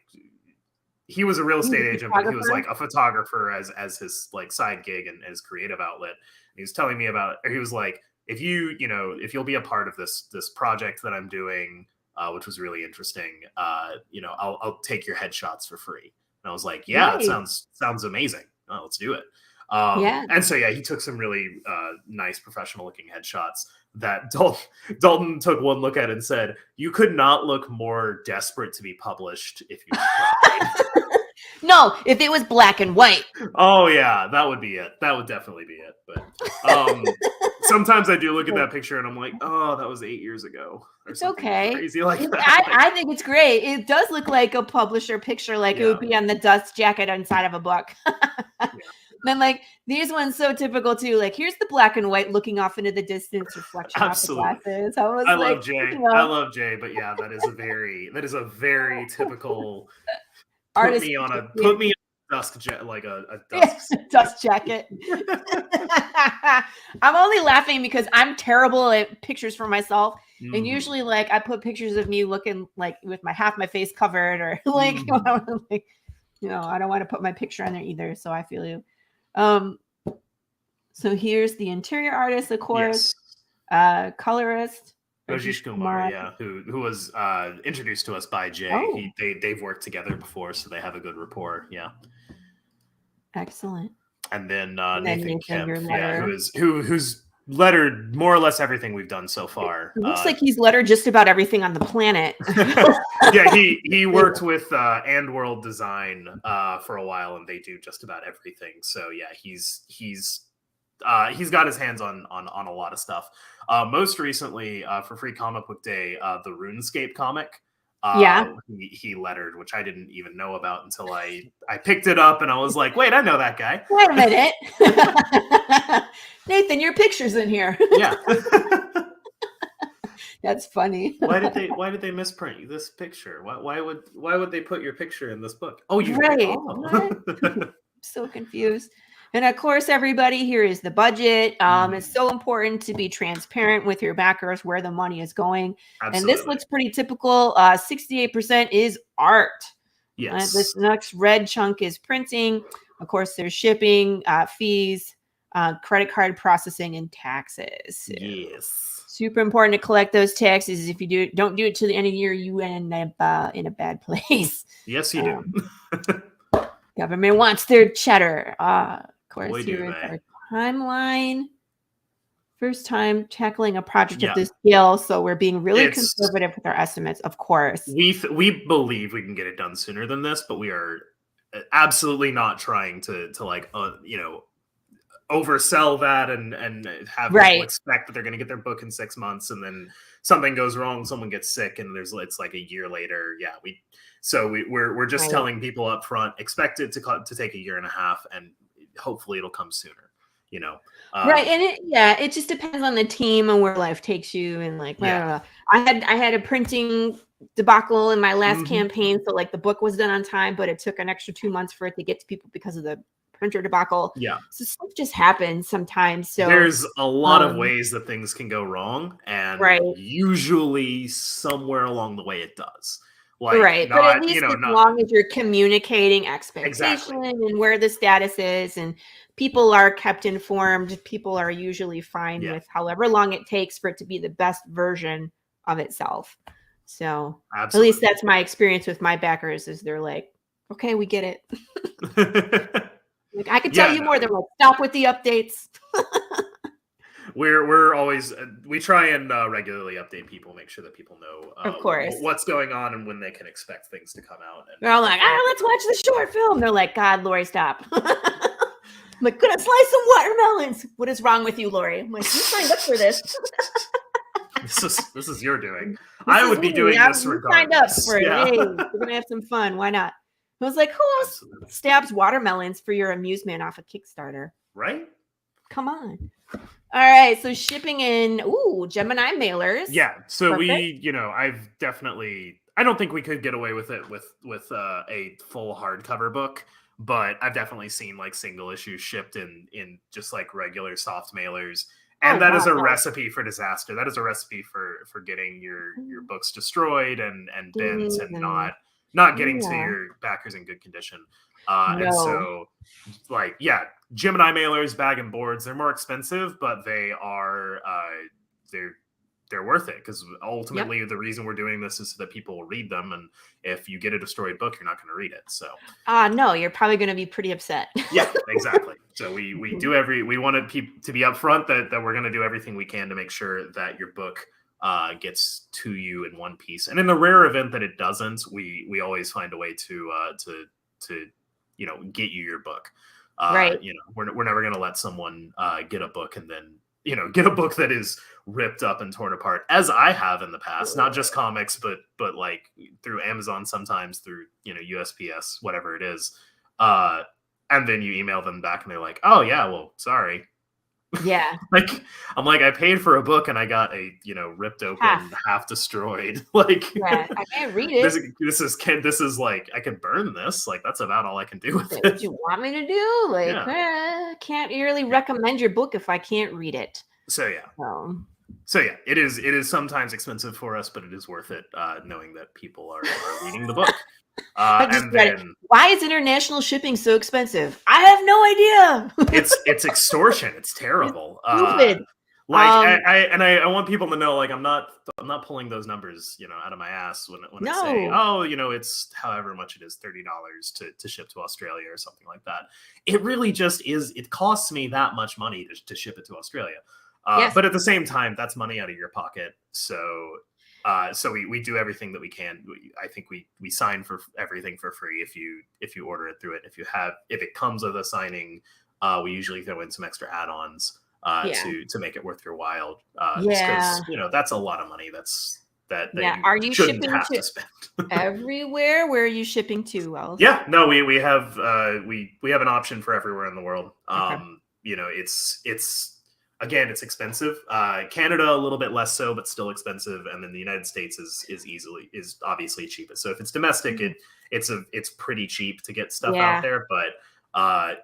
he was a real estate agent, but he was like a photographer as his like side gig and his creative outlet. And he was telling me about, he was like, if you'll be a part of this project that I'm doing, which was really interesting, I'll take your headshots for free. And I was like, it sounds amazing. Let's do it. And so, he took some really nice professional looking headshots that Dalton took one look at and said, you could not look more desperate to be published if you tried. No, if it was black and white. Oh yeah, that would be it. That would definitely be it. But sometimes I do look at that picture and I'm like, oh, that was 8 years ago. It's okay. Crazy like that. I think it's great. It does look like a publisher picture, like it would be on the dust jacket inside of a book. Then like these ones so typical too. Like here's the black and white looking off into the distance reflection off the glasses. I love Jay. I love Jay, but yeah, that is a very typical put me in a dust like a dust jacket. I'm only laughing because I'm terrible at pictures for myself. And usually like I put pictures of me looking like with half my face covered or like, I don't want to put my picture on there either. So I feel you. So here's the interior artist, of course, colorist Rajesh Kumar, who was introduced to us by Jay. They've worked together before, so they have a good rapport. Excellent. And then Nathan Kemp, who's lettered more or less everything we've done so far. It looks like he's lettered just about everything on the planet. He worked with And World Design for a while, and they do just about everything. So he's got his hands on a lot of stuff. Most recently, for Free Comic Book Day, the RuneScape comic. He lettered, which I didn't even know about until I picked it up and I was like, wait, I know that guy. Wait a minute. Nathan, your picture's in here. Yeah. That's funny. Why did they misprint this picture? Why would they put your picture in this book? Oh, you right. So confused. And of course, everybody, here is the budget. It's so important to be transparent with your backers where the money is going. Absolutely. And this looks pretty typical. 68% is art. Yes. This next red chunk is printing. Of course, there's shipping, fees, credit card processing, and taxes. Yes. Super important to collect those taxes. If you don't do it till the end of the year, you end up in a bad place. Yes, you do. Government wants their cheddar. Of course, Boy, here do is they. our timeline. First time tackling a project of this scale, so we're being really conservative with our estimates, of course. We believe we can get it done sooner than this, but we are absolutely not trying to like oversell that and have people expect that they're going to get their book in 6 months, and then something goes wrong, someone gets sick, and it's like a year later. Yeah, we're just telling people up front, expect it to take a year and a half, and hopefully it'll come sooner. Right, and it just depends on the team and where life takes you, and like I had a printing debacle in my last campaign, so like the book was done on time, but it took an extra 2 months for it to get to people because of the printer debacle. Yeah, so stuff just happens sometimes. So there's a lot of ways that things can go wrong, and usually somewhere along the way it does. Like, but at least as long as you're communicating expectations and where the status is, and people are kept informed, people are usually fine with however long it takes for it to be the best version of itself. So at least that's my experience with my backers, is they're like, okay, we get it. Like, I could tell you more. They're like, stop with the updates. We're always we try and regularly update people, make sure that people know of course what's going on and when they can expect things to come out. And they're all like, let's watch the short film. They're like, God, Laurie, stop. I'm like, could I slice some watermelons? What is wrong with you, Laurie? I'm like, you signed up for this. This is your doing. I would be doing this regardless. Signed up for it. Hey, we're gonna have some fun. Why not? I was like, who else stabs watermelons for your amusement off a Kickstarter? Right? Come on. All right, so shipping in, Gemini mailers. Yeah, so perfect. I don't think we could get away with it with a full hardcover book, but I've definitely seen like single issues shipped in just like regular soft mailers. And that is a recipe for disaster. That is a recipe for getting your books destroyed and bent and not getting to your backers in good condition. And so, like, Gemini mailers, bag and boards, they're more expensive, but they are they're worth it, because ultimately the reason we're doing this is so that people will read them, and if you get a destroyed book, you're not going to read it. So no, you're probably going to be pretty upset. Yeah, exactly. So we wanted people to be upfront that we're going to do everything we can to make sure that your book gets to you in one piece, and in the rare event that it doesn't, we always find a way to get you your book. Right. We're never going to let someone get a book and then get a book that is ripped up and torn apart, as I have in the past, not just comics, but like through Amazon, sometimes through USPS, whatever it is, and then you email them back and they're like, oh yeah, well, sorry. Yeah. I'm like, I paid for a book and I got a ripped open, half destroyed. Like, I can't read it. This is like, I can burn this. Like, that's about all I can do with it. What you want me to do? Like, can't really recommend your book if I can't read it. So it is sometimes expensive for us, but it is worth it, knowing that people are reading the book. Why is international shipping so expensive? I have no idea. It's extortion. It's terrible. Stupid. I want people to know, like, I'm not pulling those numbers, out of my ass when I say, it's however much it is, $30 to ship to Australia or something like that. It really just is. It costs me that much money to ship it to Australia. But at the same time, that's money out of your pocket. So we do everything that we can. I think we sign for everything for free if you order it through it. If it comes with a signing, we usually throw in some extra add-ons to make it worth your while. Because that's a lot of money. Are you shipping to spend. Everywhere? Where are you shipping to, Wells? Yeah, no, we have an option for everywhere in the world. Okay. Again, it's expensive. Canada a little bit less so, but still expensive. And then the United States is obviously cheapest. So if it's domestic, it's pretty cheap to get stuff out there. But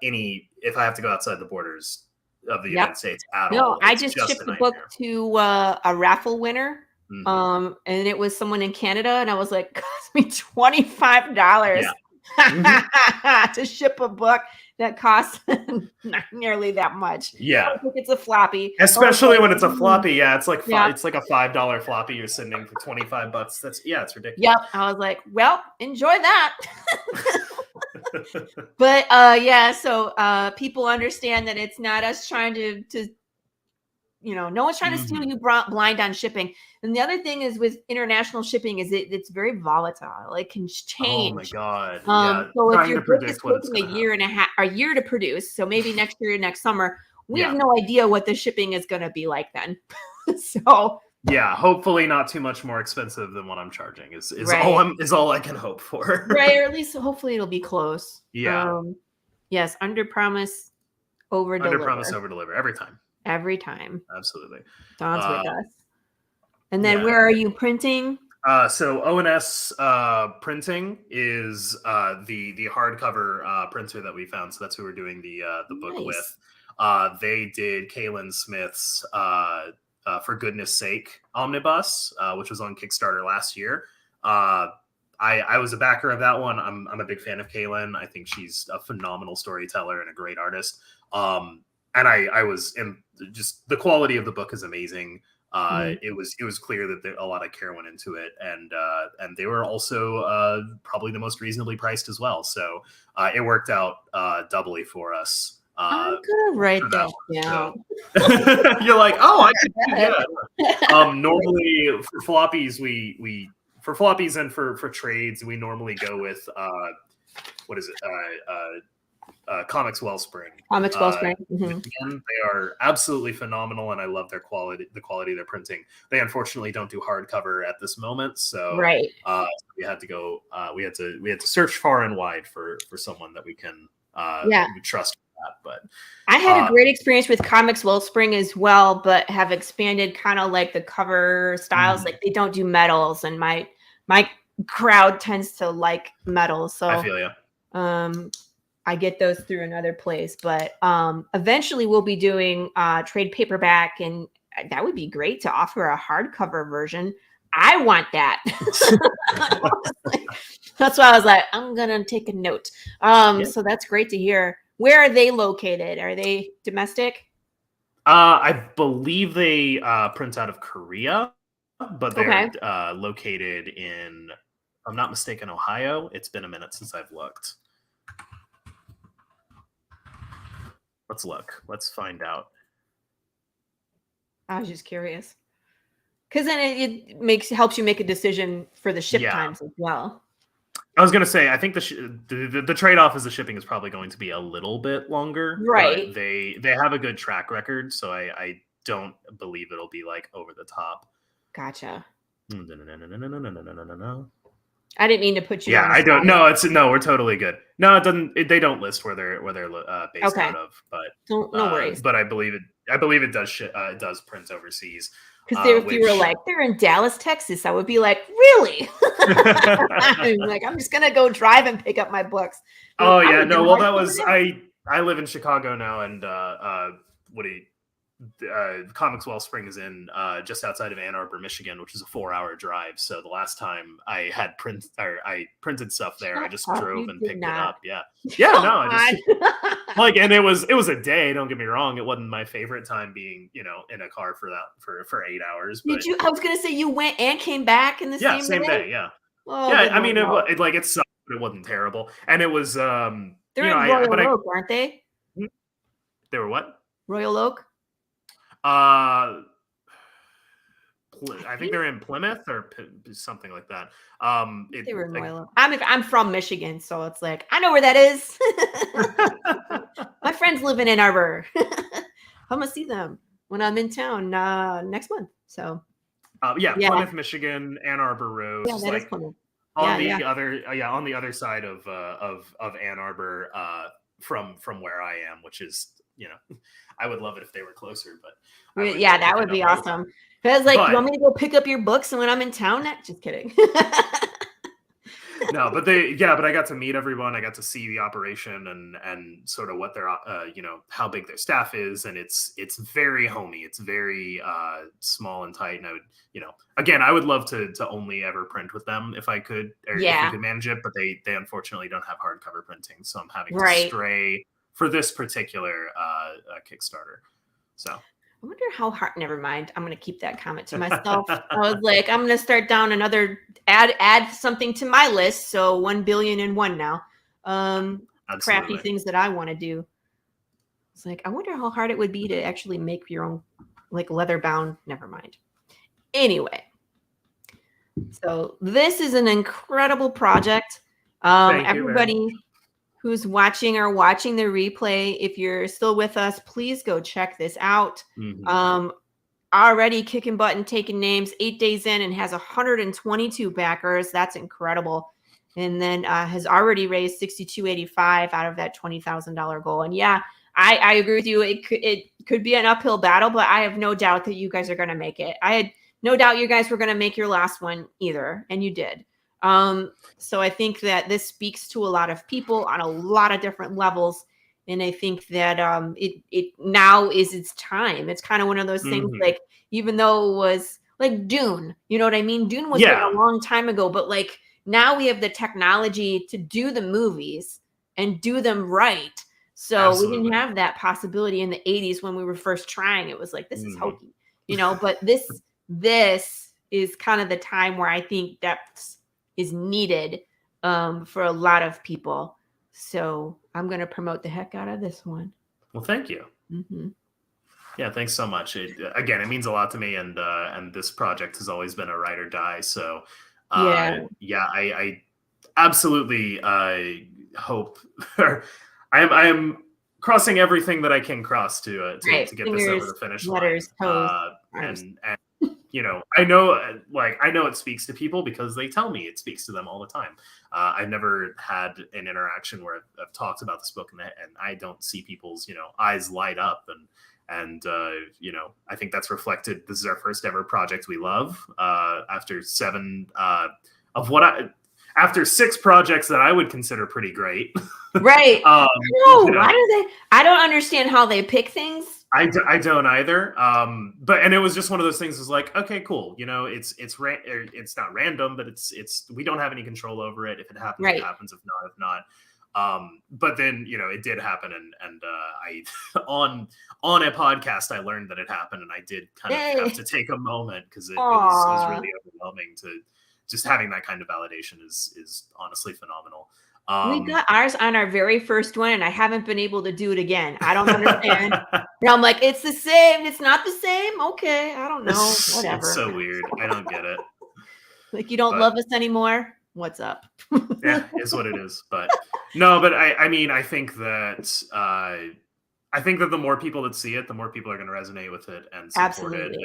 if I have to go outside the borders of the United States at all, I just shipped the book to a raffle winner. Mm-hmm. And it was someone in Canada, and I was like, cost me $25 to ship a book. that costs not nearly that much. Yeah. I think it's a floppy. Especially when it's a floppy. Yeah, it's like Yeah. it's like a $5 floppy you're sending for $25. That's it's ridiculous. Yep. I was like, well, enjoy that. But so people understand that it's not us trying to no one's trying to steal you blind on shipping. And the other thing is with international shipping is it's very volatile. It can change. Oh my God. So if your book is taking a year to produce, so maybe next year, next summer, we have no idea what the shipping is going to be like then. So yeah, hopefully not too much more expensive than what I'm charging is all I can hope for. Right, or at least hopefully it'll be close. Yeah. Yes, under promise, over deliver. Under promise, over deliver every time. Every time. Absolutely. Don's with us. And then where are you printing? So ONS printing is the hardcover printer that we found. So that's who we're doing the book with. They did Kaylin Smith's For Goodness Sake omnibus, which was on Kickstarter last year. I was a backer of that one. I'm a big fan of Kaylin. I think she's a phenomenal storyteller and a great artist. And I was just the quality of the book is amazing. It was clear that a lot of care went into it, and they were also probably the most reasonably priced as well. So it worked out doubly for us. I'm gonna write that down. So. You're like, oh, I could do that. Normally for floppies and for trades, we normally go with what is it? Comics Wellspring. Comics Wellspring. Again, they are absolutely phenomenal, and I love their quality. The quality of their printing. They unfortunately don't do hardcover at this moment, so we had to go. We had to search far and wide for someone that we can trust for that. But I had a great experience with Comics Wellspring as well, but have expanded kind of like the cover styles. Like they don't do metals, and my crowd tends to like metals, so I feel you. I get those through another place, but eventually we'll be doing trade paperback, and that would be great to offer a hardcover version. I want that. That's why I was like, I'm gonna take a note. So that's great to hear. Where are they located? Are they domestic? I believe they print out of Korea, but they're located in, if I'm not mistaken, Ohio. It's been a minute since I've looked. Let's look. Let's find out. I was just curious, because then it helps you make a decision for the ship times as well. I was gonna say, I think the trade-off is the shipping is probably going to be a little bit longer. Right. But they have a good track record, so I don't believe it'll be like over the top. Gotcha. No. I didn't mean to put you. Yeah, I don't. No, we're totally good. No, it doesn't. They don't list where they're based out of, but no worries. But I believe it does. It does print overseas. Because if you were like, they're in Dallas, Texas, I would be like, really? I'm just gonna go drive and pick up my books. Oh yeah, no. Well, that was I live in Chicago now, and Comics Wellspring is in just outside of Ann Arbor, Michigan, which is a 4-hour drive. So the last time I printed stuff there, I just drove and picked it up. Yeah. No, I just and it was a day. Don't get me wrong; it wasn't my favorite time being in a car for 8 hours. But, did you? I was gonna say you went and came back in the same day. Yeah. Oh, yeah, I mean, it sucked, but it wasn't terrible, and it was they're in Royal Oak, aren't they? They were what? Royal Oak. I think they're in Plymouth or something like that. They were in Royal Oak. I'm from Michigan, so it's like I know where that is. My friends live in Ann Arbor. I'm gonna see them when I'm in town next month. So Plymouth, Michigan, Ann Arbor Road. Yeah, that is Plymouth. On the other side of Ann Arbor, from where I am, which is I would love it if they were closer, but that would be awesome. Because you want me to go pick up your books, and when I'm in town, just kidding. No, but I got to meet everyone. I got to see the operation and sort of what their how big their staff is, and it's very homey. It's very small and tight. And I would again, I would love to only ever print with them if I could, or if we could manage it. But they unfortunately don't have hardcover printing, so I'm having to stray this particular Kickstarter. So I wonder how hard. Never mind. I'm gonna keep that comment to myself. I was like, I'm gonna start down another add something to my list. So 1,000,000,001 now. Crafty things that I want to do. It's like, I wonder how hard it would be to actually make your own, like, leather bound. Never mind. Anyway, so this is an incredible project. Everybody who's watching or watching the replay, if you're still with us, please go check this out. Already kicking butt and taking names, 8 days in, and has 122 backers. That's incredible. And then has already raised $62.85 out of that $20,000 goal. And yeah, I agree with you. It could be an uphill battle, but I have no doubt that you guys are going to make it. I had no doubt you guys were going to make your last one either, and you did. So I think that this speaks to a lot of people on a lot of different levels. And I think that it now is its time. It's kind of one of those things, like, even though it was like Dune, you know what I mean? Dune was like a long time ago, but like now we have the technology to do the movies and do them right. So we didn't have that possibility in the 80s when we were first trying. It was like, this is hokey, you know, but this is kind of the time where I think depth is needed for a lot of people. So I'm going to promote the heck out of this one. Well, thank you. Yeah, thanks so much. Again, it means a lot to me, and this project has always been a ride or die. So I absolutely hope I am crossing everything that I can cross to get this over the finish line. And you know, I know it speaks to people because they tell me it speaks to them all the time. I've never had an interaction where I've talked about this book and I don't see people's, you know, eyes light up, and you know, I think that's reflected. This is our first ever project we love. After 6 projects that I would consider pretty great. Right. No, you know, why do they? I don't understand how they pick things. I don't either. But it was just one of those things. Was like, okay, cool. You know, it's not random, but it's we don't have any control over it. If it happens, it happens. If not. But then, you know, it did happen, and I on a podcast I learned that it happened, and I did kind of have to take a moment because it was really overwhelming. To just having that kind of validation is honestly phenomenal. We got ours on our very first one, and I haven't been able to do it again. I don't understand. And I'm like, it's the same. It's not the same. Okay, I don't know. Whatever. It's so weird. I don't get it. Like, you don't love us anymore? What's up? Yeah, is what it is. But no, but I mean, I think that the more people that see it, the more people are going to resonate with it and support it,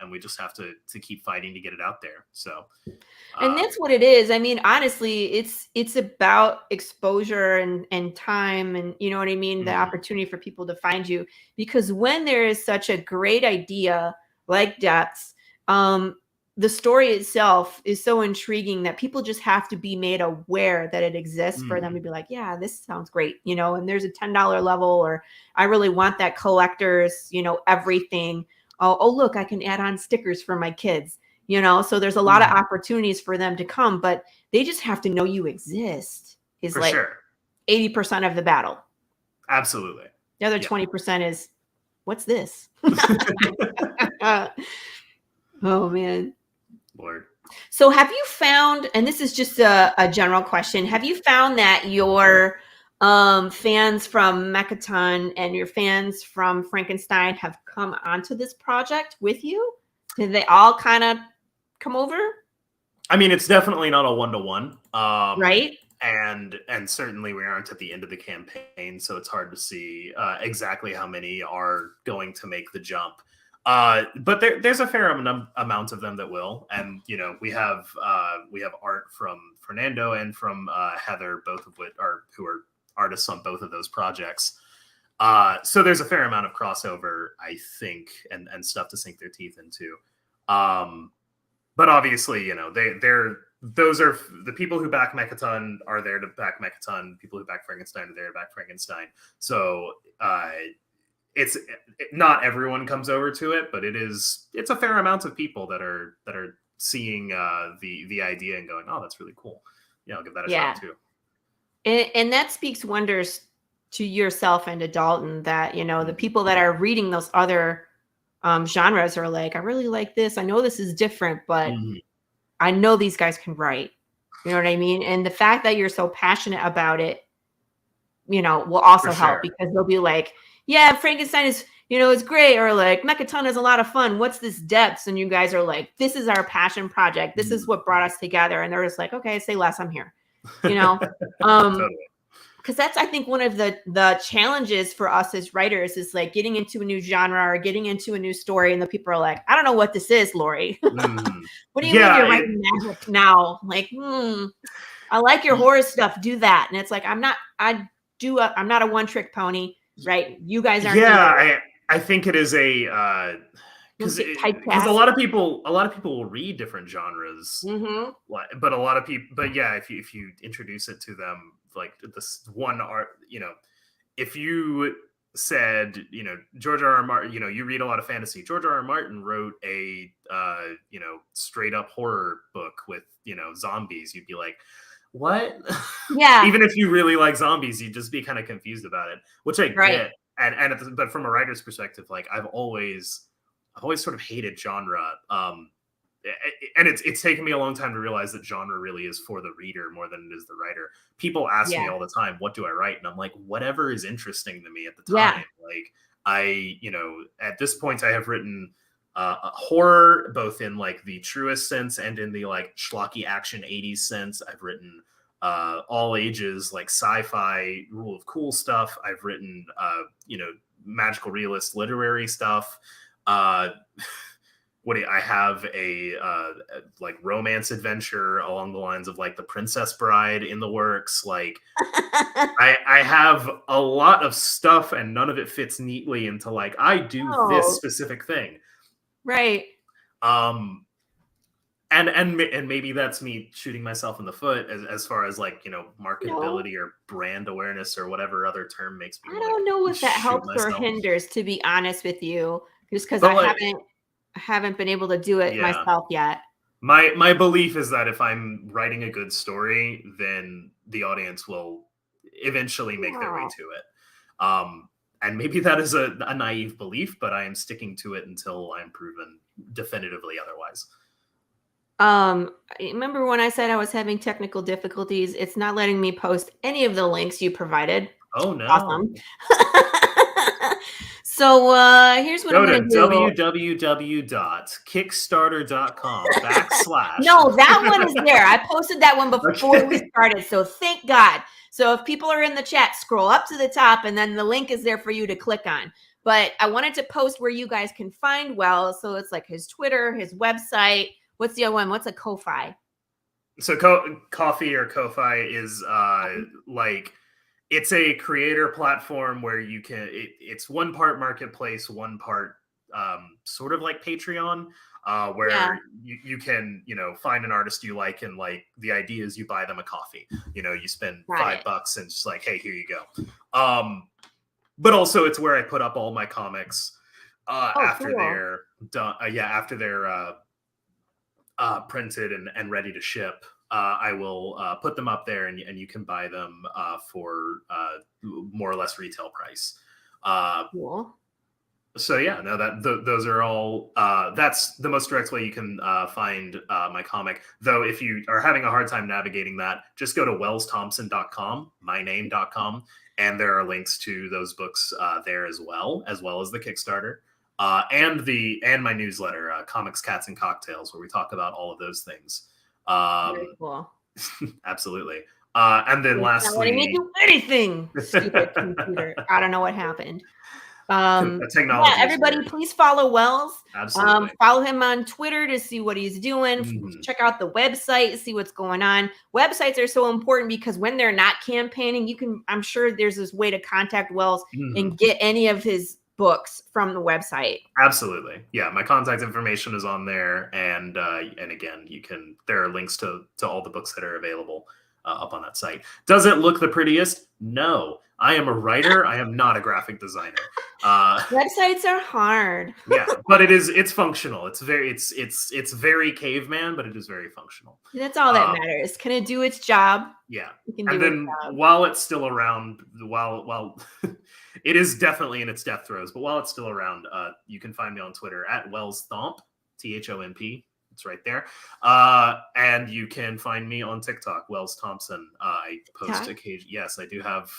and we just have to keep fighting to get it out there. So, and that's what it is. I mean, honestly, it's about exposure and time, and you know what I mean, the opportunity for people to find you. Because when there is such a great idea like Depths, the story itself is so intriguing that people just have to be made aware that it exists for them to be like, yeah, this sounds great, you know, and there's a $10 level, or I really want that collector's, you know, everything. Oh, look, I can add on stickers for my kids, you know, so there's a lot of opportunities for them to come, but they just have to know you exist is for like 80% of the battle. Absolutely. The other 20% is, what's this? Oh, man. Lord. So have you found, and this is just a general question, have you found that your fans from Mechaton and your fans from Frankenstein have come onto this project with you? Did they all kind of come over? I mean, it's definitely not a one-to-one. Right. And certainly we aren't at the end of the campaign, so it's hard to see exactly how many are going to make the jump. But there's a fair amount of them that will, and you know, we have art from Fernando and from Heather, both of which who are artists on both of those projects. So there's a fair amount of crossover, I think, and stuff to sink their teeth into. But obviously, you know, those are the people who back Mechaton are there to back Mechaton. People who back Frankenstein are there to back Frankenstein. So it's not everyone comes over to it, but it's a fair amount of people that are seeing the idea and going, oh, that's really cool. Yeah, I'll give that a shot too. And that speaks wonders to yourself and to Dalton that, you know, the people that are reading those other genres are like, I really like this. I know this is different, but I know these guys can write. You know what I mean? And the fact that you're so passionate about it, you know, will also help because they'll be like, yeah, Frankenstein is, you know, it's great. Or like Mechaton is a lot of fun. What's this depths? And you guys are like, this is our passion project. This is what brought us together. And they're just like, okay, say less, I'm here. You know? Totally. Because that's, I think, one of the challenges for us as writers is like getting into a new genre or getting into a new story. And the people are like, I don't know what this is, Laurie. What do you mean you're writing magic now? Like, I like your horror stuff. Do that. And it's like, I'm not a one-trick pony, right? You guys aren't. Yeah, I think it is a because a lot of people will read different genres, but a lot of people, but yeah, if you introduce it to them, like this one art, you know, if you said, you know, George R.R. Martin, you know, you read a lot of fantasy. George R.R. Martin wrote a you know, straight up horror book with, you know, zombies. You'd be like, what? Yeah. Even if you really like zombies, you'd just be kind of confused about it, which I get. But from a writer's perspective, like I've always sort of hated genre. And it's taken me a long time to realize that genre really is for the reader more than it is the writer. People ask me all the time, what do I write? And I'm like, whatever is interesting to me at the time. Like you know, at this point I have written horror, both in like the truest sense and in the like schlocky action 80s sense. I've written all ages, like sci-fi, rule of cool stuff. I've written you know, magical realist literary stuff. I have a like romance adventure along the lines of like The Princess Bride in the works. Like I have a lot of stuff and none of it fits neatly into like, I do this specific thing. Right. And maybe that's me shooting myself in the foot as far as like, you know, marketability or brand awareness or whatever other term makes me. I don't know if that helps or hinders, to be honest with you, just because I haven't been able to do it myself yet. My belief is that if I'm writing a good story, then the audience will eventually make their way to it. And maybe that is a naive belief, but I am sticking to it until I'm proven definitively otherwise. Remember when I said I was having technical difficulties? It's not letting me post any of the links you provided. Oh no. Awesome. So here's what I'm going to do. www.kickstarter.com / No, that one is there. I posted that one before we started. So thank God. So if people are in the chat, scroll up to the top and then the link is there for you to click on. But I wanted to post where you guys can find Wells. So it's like his Twitter, his website. What's the other one? What's a Ko-Fi? So Coffee or Ko-Fi is like, it's a creator platform where you can, it's one part marketplace, one part sort of like Patreon, where you can, you know, find an artist you like, and like the idea is you buy them a coffee, you know, you spend $5 and just like, hey, here you go. But also it's where I put up all my comics after they're done. After they're printed and ready to ship. I will put them up there, and you can buy them for more or less retail price. Cool. So yeah, no, those are all. That's the most direct way you can find my comic. Though, if you are having a hard time navigating that, just go to wellsthompson.com, myname.com, and there are links to those books there as well as the Kickstarter. And my newsletter, Comics, Cats, and Cocktails, where we talk about all of those things. Very cool. Absolutely. And then lastly, not letting me do anything. Stupid computer. I don't know what happened. Technology. Yeah, everybody, please follow Wells. Absolutely. Follow him on Twitter to see what he's doing. Check out the website, see what's going on. Websites are so important because when they're not campaigning, I'm sure there's this way to contact Wells and get any of his books from the website. Absolutely. Yeah, my contact information is on there, and again, there are links to all the books that are available. up on that site. Does it look the prettiest? No. I am a writer. I am not a graphic designer. Websites are hard. Yeah, but it's functional. It's very caveman, but it is very functional. That's all that matters. Can it do its job? Yeah. It can And then while it's still around, while it is definitely in its death throes, but while it's still around, you can find me on Twitter at Wells Thomp, THOMP. It's right there. And you can find me on TikTok, Wells Thompson. I post occasionally. Yes, I do have.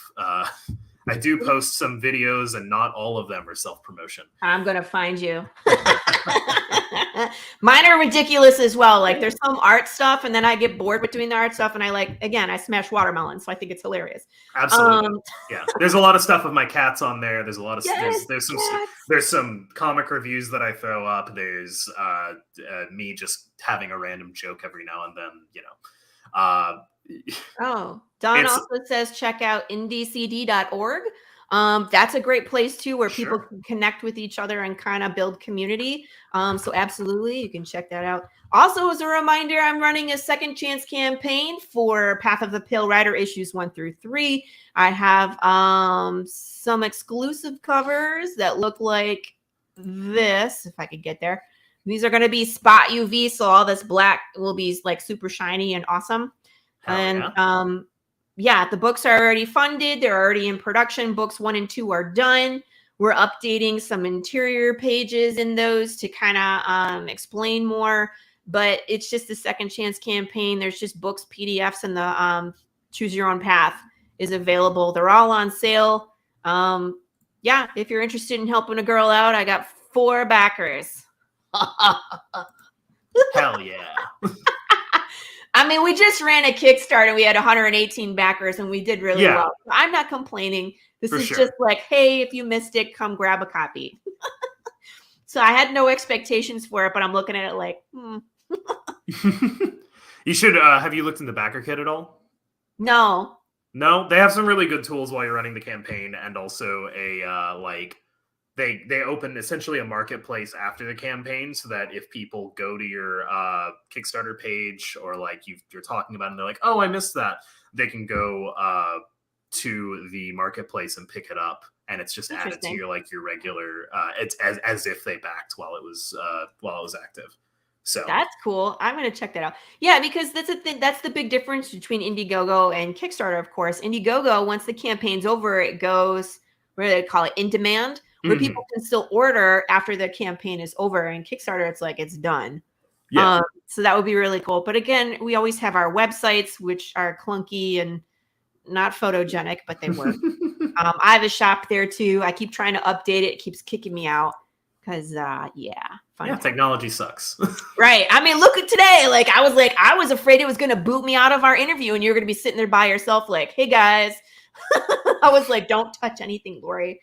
I do post some videos, and not all of them are self-promotion. I'm gonna find you. Mine are ridiculous as well. Like there's some art stuff, and then I get bored with doing the art stuff, and I smash watermelons, so I think it's hilarious. Absolutely, yeah. There's a lot of stuff of my cats on there. There's a lot of there's some comic reviews that I throw up. There's me just having a random joke every now and then. Don also says check out indiecd.org. That's a great place too, where people can connect with each other and kind of build community. So absolutely, you can check that out. Also, as a reminder, I'm running a second chance campaign for Path of the Pale Rider issues 1 through 3. I have some exclusive covers that look like this, if I could get there. These are going to be spot UV, so all this black will be like super shiny and awesome. The books are already funded. They're already in production. Books 1 and 2 are done. We're updating some interior pages in those to kind of explain more, but it's just a second chance campaign. There's just books, PDFs, and the Choose Your Own Path is available. They're all on sale. If you're interested in helping a girl out, I got 4 backers. Hell yeah. I mean, we just ran a Kickstarter. We had 118 backers, and we did really well. I'm not complaining. This is just like, hey, if you missed it, come grab a copy. So I had no expectations for it, but I'm looking at it like, You should, have you looked in the backer kit at all? No. No? They have some really good tools while you're running the campaign, and also they open essentially a marketplace after the campaign, so that if people go to your Kickstarter page, or like you're talking about it and they're like, oh, I missed that, they can go to the marketplace and pick it up, and it's just added to your regular it's as if they backed while it was active. So that's cool. I'm going to check that out. Yeah, because that's the thing. That's the big difference between Indiegogo and Kickstarter, of course. Indiegogo, once the campaign's over, it goes, what do they call it, in demand, where people can still order after the campaign is over. And Kickstarter, it's like it's done. Yeah. So that would be really cool. But again, we always have our websites, which are clunky and not photogenic, but they work. I have a shop there too. I keep trying to update it. It keeps kicking me out because, technology sucks. Right. I mean, look at today. I was afraid it was going to boot me out of our interview, and you're going to be sitting there by yourself like, hey, guys. I was like, don't touch anything, Laurie.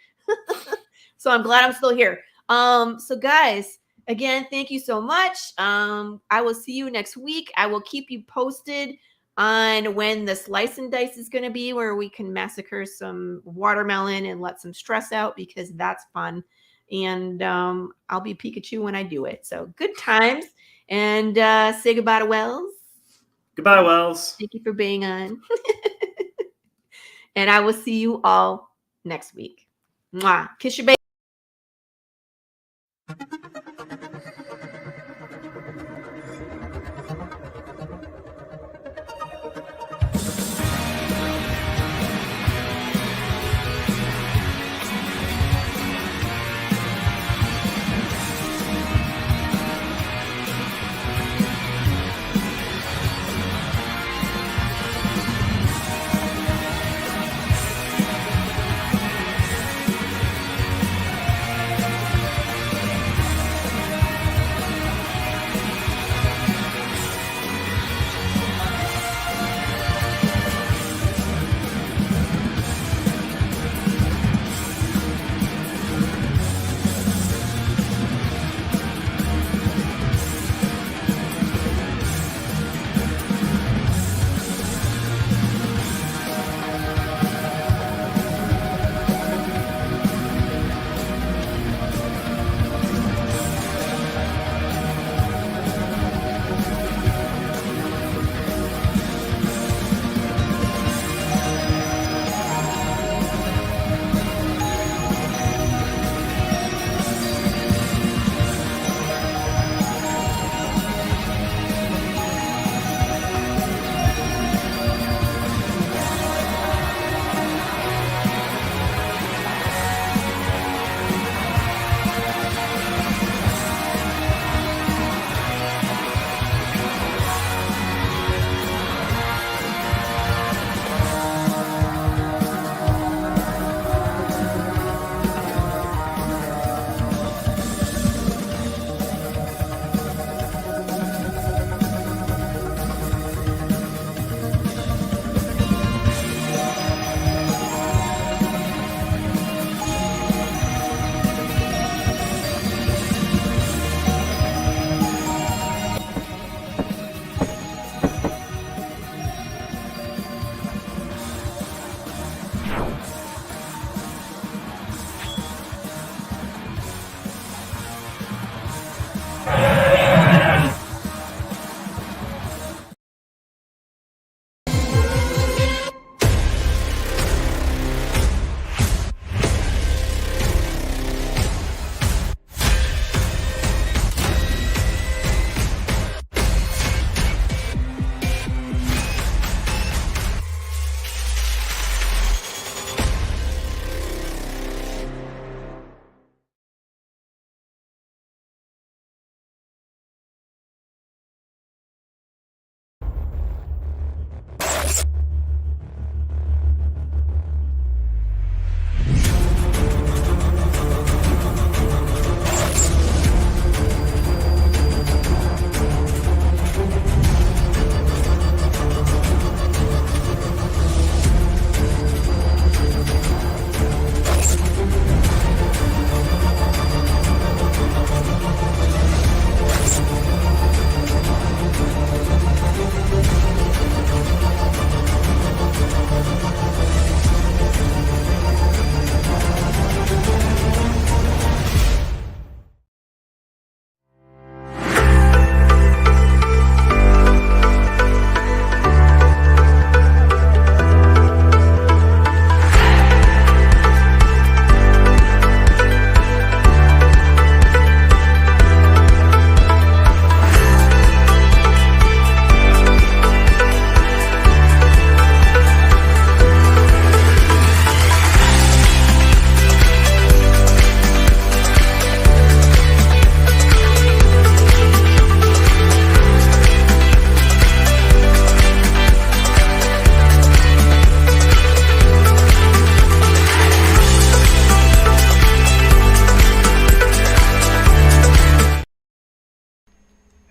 So I'm glad I'm still here. So guys, again, thank you so much. I will see you next week. I will keep you posted on when the Slice and Dice is going to be, where we can massacre some watermelon and let some stress out, because that's fun. And I'll be Pikachu when I do it. So good times. And say goodbye to Wells. Goodbye, Wells. Thank you for being on. And I will see you all next week. Mwah. Kiss your baby.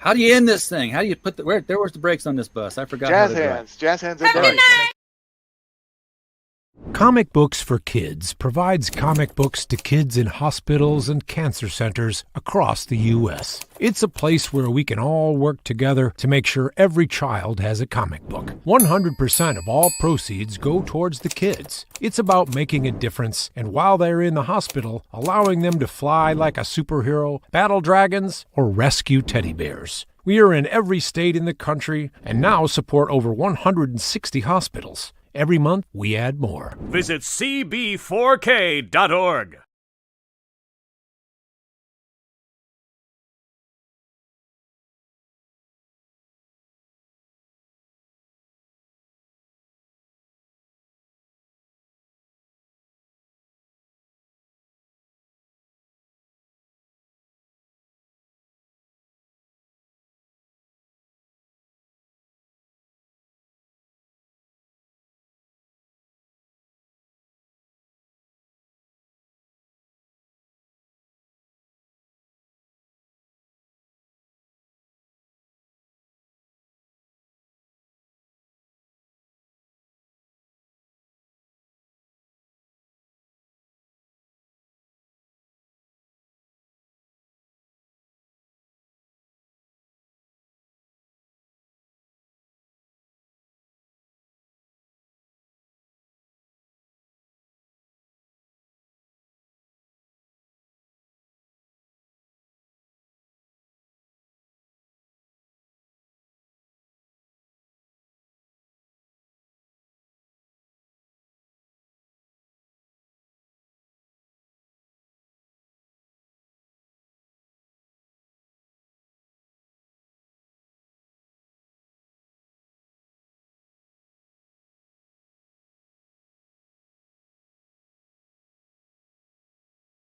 How do you end this thing? How do you put the there was the brakes on this bus? I forgot. Jazz hands. Jazz hands. Comic Books for Kids provides comic books to kids in hospitals and cancer centers across the U.S. It's a place where we can all work together to make sure every child has a comic book. 100% of all proceeds go towards the kids. It's about making a difference, and while they're in the hospital, allowing them to fly like a superhero, battle dragons, or rescue teddy bears. We are in every state in the country and now support over 160 hospitals. Every month, we add more. Visit cb4k.org.